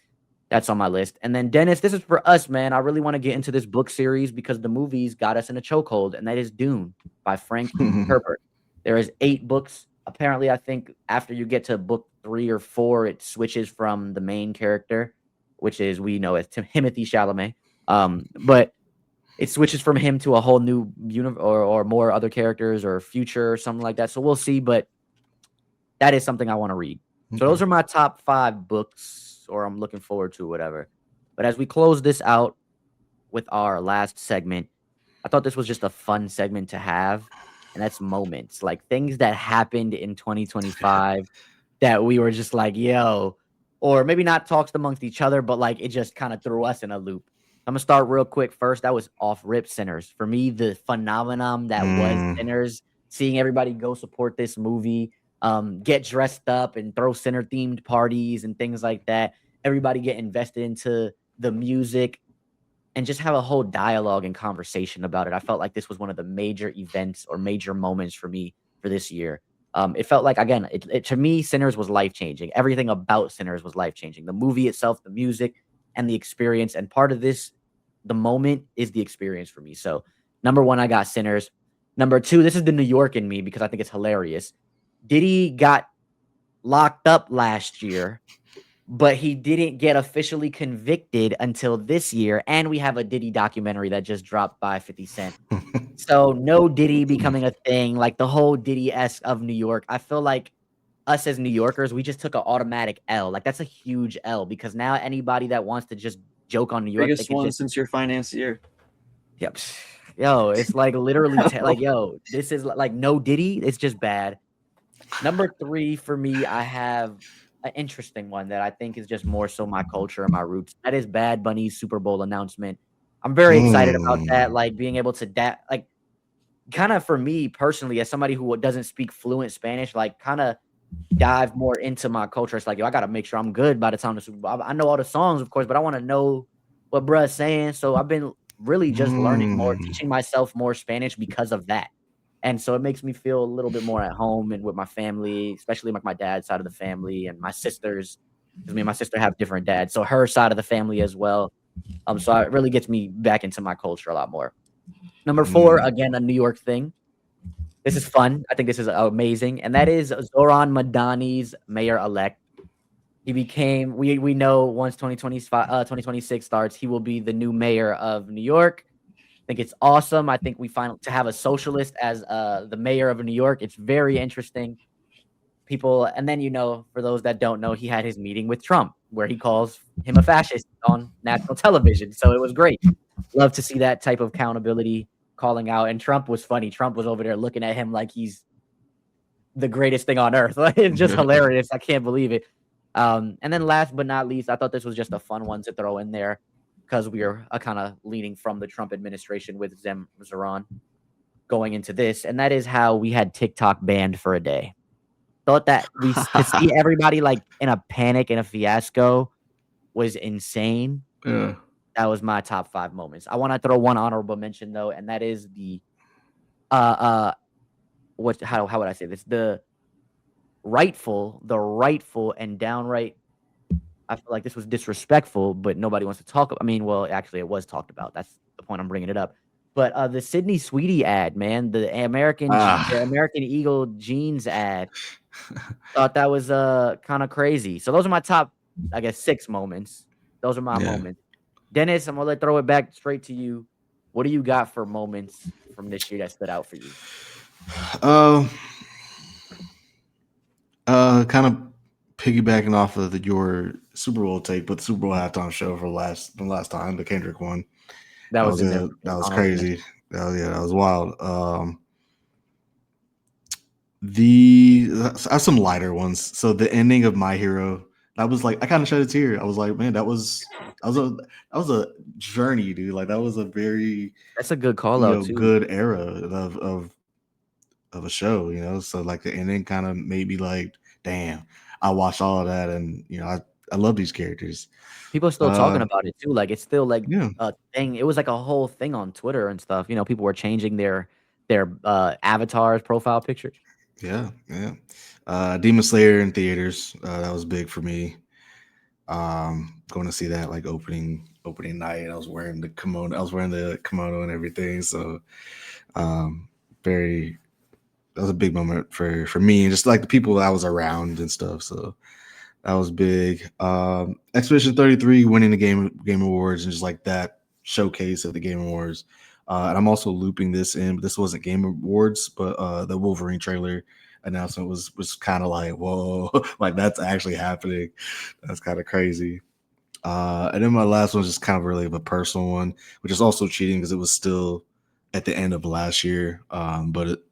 S1: that's on my list. And then Dennis, this is for us, man. I really want to get into this book series because the movies got us in a chokehold, and that is Dune by Frank Herbert. There is 8 books. Apparently, I think after you get to book 3 or 4, it switches from the main character, which is we know as Timothy Chalamet. But it switches from him to a whole new universe or more other characters or future or something like that. So we'll see, but that is something I want to read. So those are my top 5 books, or I'm looking forward to, whatever. But as we close this out with our last segment, I thought this was just a fun segment to have, and that's moments, like things that happened in 2025 that we were just like, yo, or maybe not talks amongst each other, but like it just kind of threw us in a loop. I'm gonna start real quick first. That was off rip Sinners. For me, the phenomenon that was Sinners, seeing everybody go support this movie, get dressed up and throw Sinner themed parties and things like that. Everybody get invested into the music and just have a whole dialogue and conversation about it. I felt like this was one of the major events or major moments for me for this year. It felt like, again, to me, Sinners was life changing. Everything about Sinners was life changing. The movie itself, the music, and the experience. And part of this, the moment, is the experience for me. So, number 1, I got Sinners. Number 2, this is the New York in me because I think it's hilarious. Diddy got locked up last year, but he didn't get officially convicted until this year. And we have a Diddy documentary that just dropped by 50 Cent. So no Diddy becoming a thing, like the whole Diddy-esque of New York. I feel like us as New Yorkers, we just took an automatic L. Like that's a huge L because now anybody that wants to just joke on New York,
S3: Biggest
S1: they can
S3: one
S1: just,
S3: since your financier.
S1: yep. Yo, it's like literally like, yo, this is like no Diddy. It's just bad. Number 3 for me, I have an interesting one that I think is just more so my culture and my roots. That is Bad Bunny's Super Bowl announcement. I'm very excited about that. Like being able to like kind of for me personally, as somebody who doesn't speak fluent Spanish, like kind of dive more into my culture. It's like, yo, I got to make sure I'm good by the time the Super Bowl. I know all the songs, of course, but I want to know what bruh's saying. So I've been really just learning more, teaching myself more Spanish because of that. And so it makes me feel a little bit more at home and with my family, especially like my dad's side of the family and my sisters, because me and my sister have different dads. So her side of the family as well. So it really gets me back into my culture a lot more. Number 4, again, a New York thing. This is fun. I think this is amazing, and that is Zoran Madani's mayor-elect. He became we know once 2026 starts, he will be the new mayor of New York. I think it's awesome. I think we find to have a socialist as the mayor of New York. It's very interesting. People, and then for those that don't know, he had his meeting with Trump where he calls him a fascist on national television. So it was great. Love to see that type of accountability calling out. And Trump was funny. Trump was over there looking at him like he's the greatest thing on earth. It's just hilarious. I can't believe it. And then last but not least, I thought this was just a fun one to throw in there because we are kind of leaning from the Trump administration with Zoran going into this. And that is how we had TikTok banned for a day. Thought that to see everybody like in a panic and a fiasco was insane.
S2: Yeah.
S1: That was my top 5 moments. I want to throw one honorable mention though, and that is the how would I say this? The rightful and downright, I feel like this was disrespectful, but nobody wants to talk. I mean, well, actually, it was talked about. That's the point I'm bringing it up. But the Sydney Sweetie ad, man, the American Eagle jeans ad, thought that was kind of crazy. So those are my top, I guess, 6 moments. Those are my moments. Dennis, I'm gonna throw it back straight to you. What do you got for moments from this year that stood out for you?
S2: Kind of piggybacking off of your Super Bowl take, but the Super Bowl halftime show for the last time, the Kendrick one.
S1: That was in there.
S2: That was crazy. That was wild. I have some lighter ones. So the ending of My Hero, that was like I kind of shed a tear. I was like, man, that was a journey, dude. Like that was a very
S1: That's a good call out too.
S2: good era of a show. So like the ending kind of made me like, damn, I watched all of that, and I love these characters.
S1: People are still talking about it too. Like it's still like
S2: Yeah.
S1: a thing. It was like a whole thing on Twitter and stuff. People were changing their avatars, profile pictures.
S2: Yeah. Demon Slayer in theaters. That was big for me. Going to see that like opening night. I was wearing the kimono and everything. So that was a big moment for me and just like the people that I was around and stuff. So that was big. Expedition 33 winning the Game Awards and just like that showcase of the Game Awards. And I'm also looping this in, but this wasn't Game Awards, but the Wolverine trailer announcement was kind of like, whoa, like that's actually happening. That's kind of crazy. And then my last one is just kind of really of a personal one, which is also cheating because it was still at the end of last year. But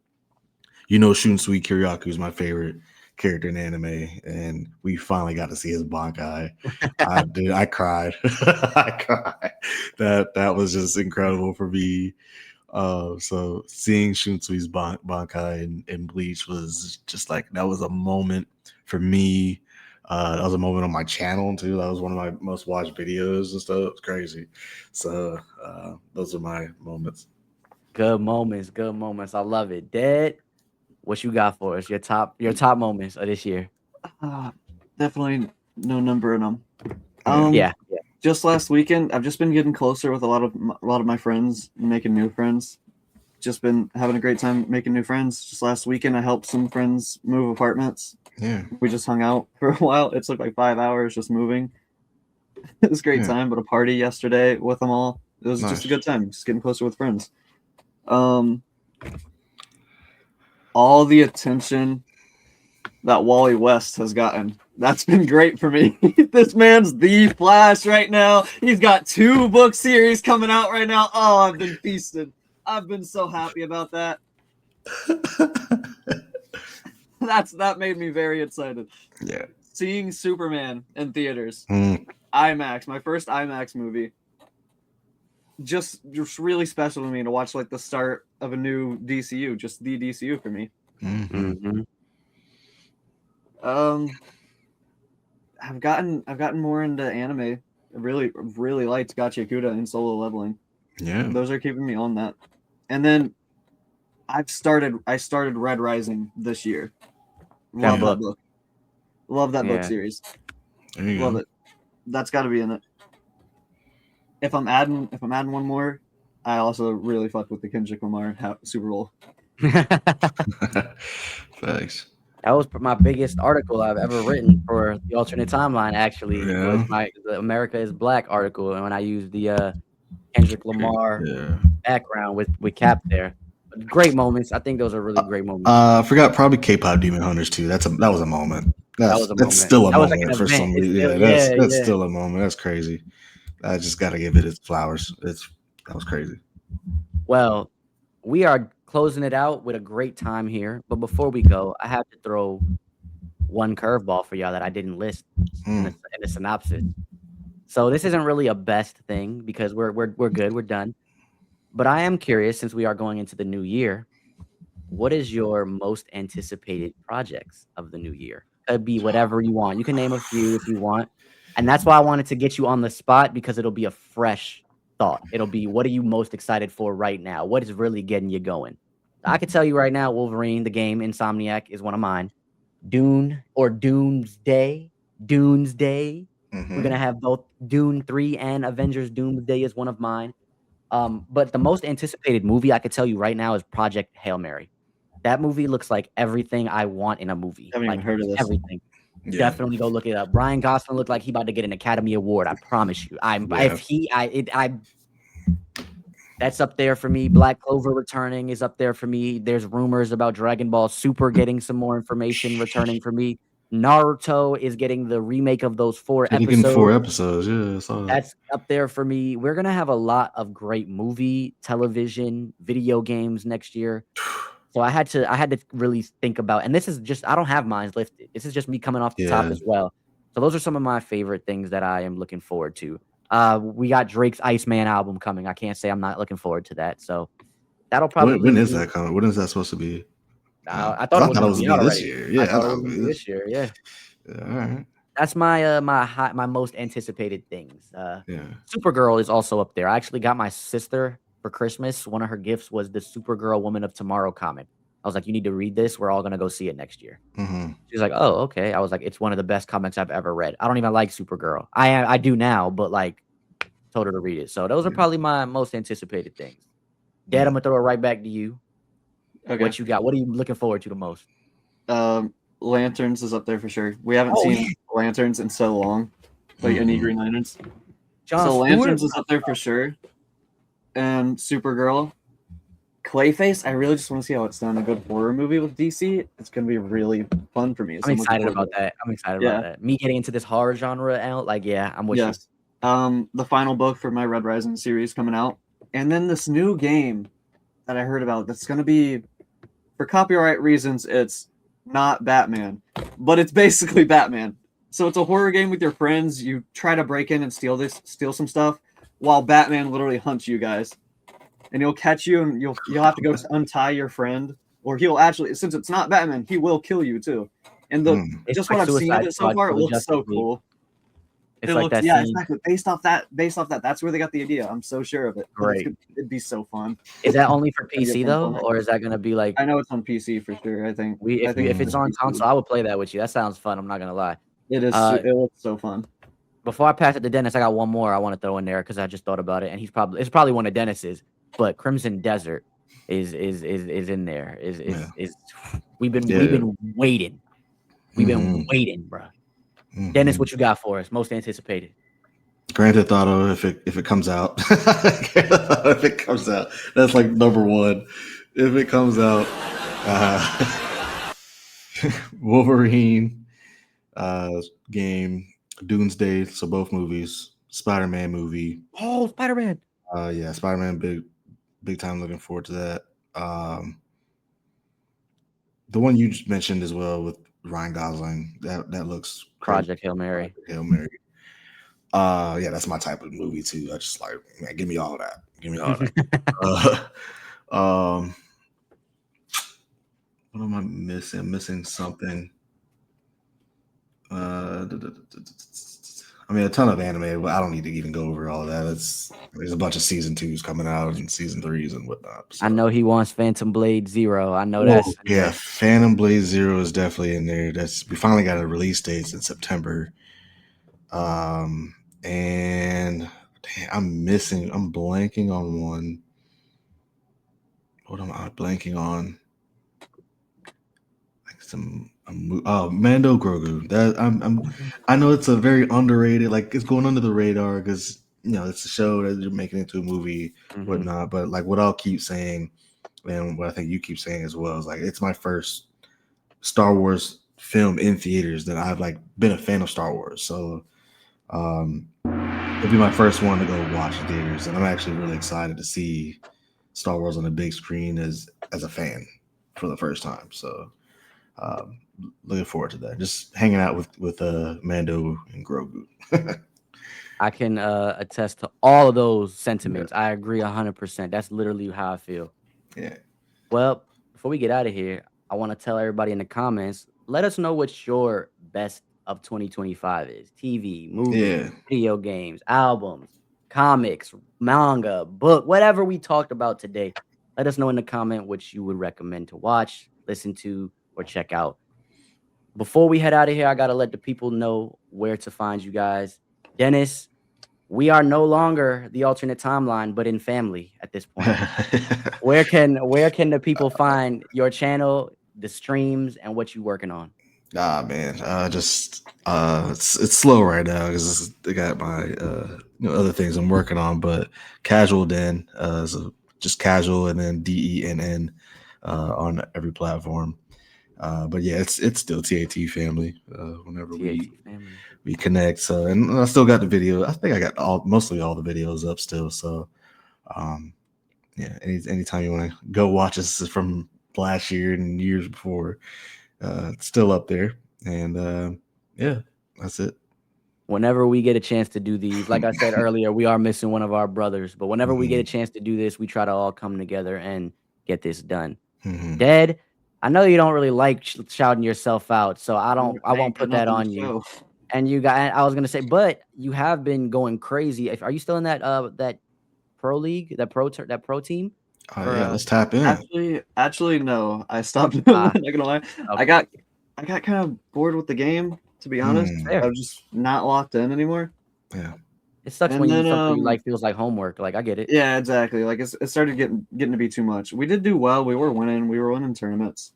S2: Shunsui Kiriaku is my favorite character in anime, and we finally got to see his Bankai. I cried. I cried. That was just incredible for me. So seeing Shunsui's Bankai in Bleach was just like that was a moment for me. That was a moment on my channel too. That was one of my most watched videos and stuff. It was crazy. So those are my moments.
S1: Good moments. I love it. Dead. What you got for us? Your top moments of this year.
S3: Definitely no number in them.
S1: Yeah.
S3: Just last weekend, I've just been getting closer with a lot of my friends and making new friends. Just been having a great time making new friends. Just last weekend, I helped some friends move apartments.
S2: Yeah.
S3: We just hung out for a while. It took like 5 hours just moving. It was a great time, but a party yesterday with them all. It was just a good time, just getting closer with friends. All the attention that Wally West has gotten. That's been great for me. This man's the Flash right now. He's got 2 book series coming out right now. Oh, I've been feasted. I've been so happy about that. That made me very excited.
S2: Yeah.
S3: Seeing Superman in theaters. IMAX, my first IMAX movie. Just really special to me to watch like the start of a new DCU, just the DCU for me.
S2: Mm-hmm.
S3: I've gotten more into anime. I really liked Gachi Akuta and Solo Leveling.
S2: Yeah.
S3: Those are keeping me on that. And then I started Red Rising this year.
S1: That
S3: Love
S2: Yeah.
S3: that
S1: book.
S3: book. Love that book
S1: Yeah.
S3: series.
S2: There you
S3: Love
S2: go.
S3: it. That's got to be in it. If I'm adding one more, I also really fuck with the Kendrick Lamar Super Bowl.
S2: Thanks.
S1: That was my biggest article I've ever written for the alternate timeline. Actually, was
S2: Yeah.
S1: the America is Black article, and when I used the Kendrick Lamar
S2: Yeah.
S1: background with Cap there, great moments. I think those are really great moments.
S2: I forgot probably K-pop Demon Hunters too. That was a moment.
S1: That was a
S2: That's
S1: moment.
S2: still a
S1: That was like
S2: moment
S1: an
S2: for
S1: event. It's
S2: somebody.
S1: still,
S2: Yeah,
S1: yeah,
S2: that's
S1: yeah.
S2: still a moment. That's crazy. I just got to give it its flowers. That was crazy.
S1: Well, we are closing it out with a great time here. But before we go, I have to throw one curveball for y'all that I didn't list in
S2: Mm.
S1: the synopsis. So this isn't really a best thing because we're good, we're done. But I am curious, since we are going into the new year, what is your most anticipated projects of the new year? Could be whatever you want. You can name a few if you want. And that's why I wanted to get you on the spot because it'll be a fresh thought. It'll be what are you most excited for right now? What is really getting you going? I can tell you right now, Wolverine, the game, Insomniac is one of mine. Dune or Doomsday. Doomsday. We're
S2: Hmm.
S1: gonna have both Dune 3 and Avengers Doomsday is one of mine. But the most anticipated movie I could tell you right now is Project Hail Mary. That movie looks like everything I want in a movie,
S3: Haven't even
S1: like
S3: heard of this.
S1: everything.
S2: Yeah.
S1: Definitely go look it up. Ryan Gosling looked like he about to get an Academy Award. I promise you.
S2: Yeah.
S1: That's up there for me. Black Clover returning is up there for me. There's rumors about Dragon Ball Super getting some more information returning for me. Naruto is getting the remake of those 4
S2: Taking
S1: episodes.
S2: 4 episodes. Yeah, I saw that.
S1: That's up there for me. We're gonna have a lot of great movie, television, video games next year. So I had to really think about, and this is just I don't have mines lifted. This is just me coming off the top
S2: Yeah.
S1: as well. So those are some of my favorite things that I am looking forward to. We got Drake's Iceman album coming. I can't say I'm not looking forward to that. So that'll probably
S2: When is
S1: be.
S2: that coming? When is that supposed to be?
S1: I
S2: 'Cause
S1: thought it
S2: I
S1: was
S2: thought it
S1: gonna
S2: was
S1: be
S2: gonna
S1: out
S2: be this
S1: already.
S2: year.
S1: I
S2: Yeah, I
S1: thought it
S2: thought
S1: was
S2: it was
S1: gonna
S2: gonna
S1: be
S2: be
S1: this
S2: this.
S1: year. Yeah.
S2: Yeah, all right.
S1: That's my most anticipated things.
S2: Yeah.
S1: Supergirl is also up there. I actually got my sister for Christmas. One of her gifts was the Supergirl Woman of Tomorrow comic. I was like, "You need to read this. We're all gonna go see it next year."
S2: Mm-hmm.
S1: She's like, "Oh, okay." I was like, "It's one of the best comics I've ever read." I don't even like Supergirl. I do now, but like, told her to read it. So those are
S2: Yeah.
S1: probably my most anticipated things. Dad,
S2: Yeah.
S1: I'm gonna throw it right back to you.
S3: Okay.
S1: What you got? What are you looking forward to the most?
S3: Lanterns is up there for sure. We haven't
S1: Oh,
S3: seen Lanterns in so long, like any
S2: Mhm.
S3: Green Lanterns.
S1: John
S3: So
S1: Stewart.
S3: Lanterns is up there for sure, and Supergirl. Clayface, I really just want to see how it's done. A good horror movie with DC. It's gonna be really fun for me. So
S1: I'm
S3: I'm looking
S1: excited
S3: forward to
S1: about
S3: it.
S1: that. I'm excited
S3: Yeah.
S1: about that. Me getting into this horror genre out, like, yeah, I'm with you.
S3: Yes. The final book for my Red Rising series coming out, and then this new game that I heard about. That's gonna be, for copyright reasons, it's not Batman, but it's basically Batman. So it's a horror game with your friends. You try to break in and steal some stuff, while Batman literally hunts you guys, and he'll catch you, and you'll have to go untie your friend, or he'll actually, since it's not Batman, he will kill you too. And the
S2: Mm.
S1: It's
S3: just
S1: like
S3: what I've seen of
S1: Suicide
S3: it so
S1: Squad
S3: far,
S1: for
S3: it
S1: the
S3: looks
S1: Justice
S3: so
S1: League.
S3: cool.
S1: It's
S3: It
S1: like
S3: looks,
S1: that
S3: yeah,
S1: scene.
S3: exactly. Based off that, that's where they got the idea. I'm so sure of it.
S1: Great.
S3: It'd be so fun.
S1: Is that only for
S3: Gotta get
S1: PC
S3: some
S1: though,
S3: fun.
S1: or is that gonna be like
S3: I know it's on PC for sure. I think
S1: if it's
S3: it's
S1: on
S3: PC.
S1: console, I would play that with you. That sounds fun. I'm not gonna lie.
S3: It is.
S1: Uh,
S3: It looks so fun.
S1: Before I pass it to Dennis, I got one more I want to throw in there because I just thought about it, and it's probably one of Dennis's. But Crimson Desert is in there. Is we've been
S2: Yeah.
S1: waiting. We've been
S2: Mhm.
S1: waiting, bro.
S2: Mhm.
S1: Dennis, what you got for us? Most anticipated.
S2: Grand Theft Auto, if it comes out, if it comes out, that's like number one. If it comes out, Wolverine game, Doomsday, so both movies, Spider-Man movie.
S1: Oh, Spider-Man.
S2: Yeah, Spider-Man, big time. Looking forward to that. The one you just mentioned as well with Ryan Gosling, that looks crazy.
S1: Project Hail Mary.
S2: Hail Mary. Yeah, that's my type of movie too. I just like, man, give me all that. Give me all that. What am I missing? I'm missing something. I'm I mean, a ton of anime, but I don't need to even go over all that. There's a bunch of season 2s coming out and season 3s and whatnot.
S1: I
S2: So,
S1: know he wants Phantom Blade Zero. I know
S2: oh
S1: that's in
S2: yeah,
S1: there.
S2: Phantom Blade Zero is definitely in there. We finally got a release date in September. And damn, I'm blanking on one. What am I blanking on? Like Mando Grogu. I know it's a very underrated, like it's going under the radar because it's a show that you're making into a movie, whatnot. But like what I'll keep saying, and what I think you keep saying as well, is like it's my first Star Wars film in theaters that I've like been a fan of Star Wars. So it'll be my first one to go watch in theaters, and I'm actually really excited to see Star Wars on the big screen as a fan for the first time. So um, looking forward to that. Just hanging out with Mando and Grogu.
S1: I can attest to all of those
S2: Yeah.
S1: sentiments. I agree 100%. That's literally how I feel.
S2: Yeah.
S1: Well, before we get out of here, I want to tell everybody in the comments, let us know what your best of 2025 is. TV, movies,
S2: Yeah.
S1: video games, albums, comics, manga, book, whatever we talked about today. Let us know in the comment what you would recommend to watch, listen to, or check out. Before we head out of here, I got to let the people know where to find you guys. Dennis, we are no longer the alternate timeline, but in family at this point. Where can the people find your channel, the streams, and what you working on?
S2: Nah, man. Just it's slow right now because I got my other things I'm working on. But Casual Den, so just Casual and then DENN on every platform. But yeah, it's still TAT family. Whenever
S1: TAT
S2: we
S1: family.
S2: we connect. So and I still got the video. I think I got mostly all the videos up still. So yeah, anytime you want to go watch us from last year and years before, it's still up there. And yeah, that's it.
S1: Whenever we get a chance to do these, like I said earlier, we are missing one of our brothers, but whenever we get a chance to do this, we try to all come together and get this done.
S2: Mm-hmm.
S1: Dead, I know you don't really like shouting yourself out, so I
S3: I
S1: won't
S3: ain't got
S1: put that
S3: nothing to
S1: on you.
S3: show.
S1: And I was gonna say, but you have been going crazy. Are you still in that pro league, that pro team for
S2: Yeah, let's tap in.
S3: Actually, no. I stopped. I'm
S1: ah
S3: not gonna lie. I
S1: okay.
S3: got I got kind of bored with the game, to be honest.
S2: Hmm.
S3: I
S1: Fair.
S3: was just not locked in anymore.
S2: Yeah.
S1: It sucks
S3: And
S1: when
S3: then
S1: something you like feels like homework. Like I get it.
S3: yeah, exactly. Like it started getting to be too much. We did do well. We were winning. We were winning tournaments.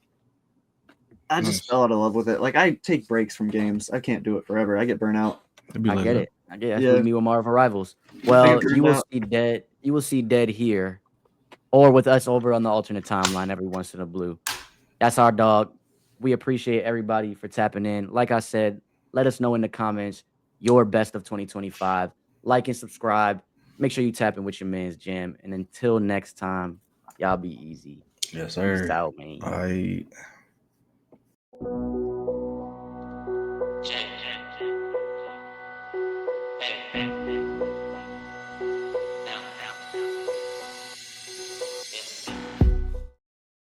S3: I just
S2: Nice.
S3: fell out of love with it. Like I take breaks from games. I can't do it forever. I get burnt out.
S2: It'd be
S1: I
S2: like
S1: get
S2: that.
S1: it. I get it. That's with
S3: Yeah,
S1: me with Marvel Rivals.
S3: I get
S1: Well, you
S3: burned
S1: will
S3: out.
S1: see dead. You will see dead here, or with us over on the alternate timeline every once in a blue. That's our dog. We appreciate everybody for tapping in. Like I said, let us know in the comments your best of 2025. Like and subscribe. Make sure you tap in with your man's jam. And until next time, y'all be easy.
S2: Yes,
S1: Peace
S2: sir.
S1: out, man.
S2: I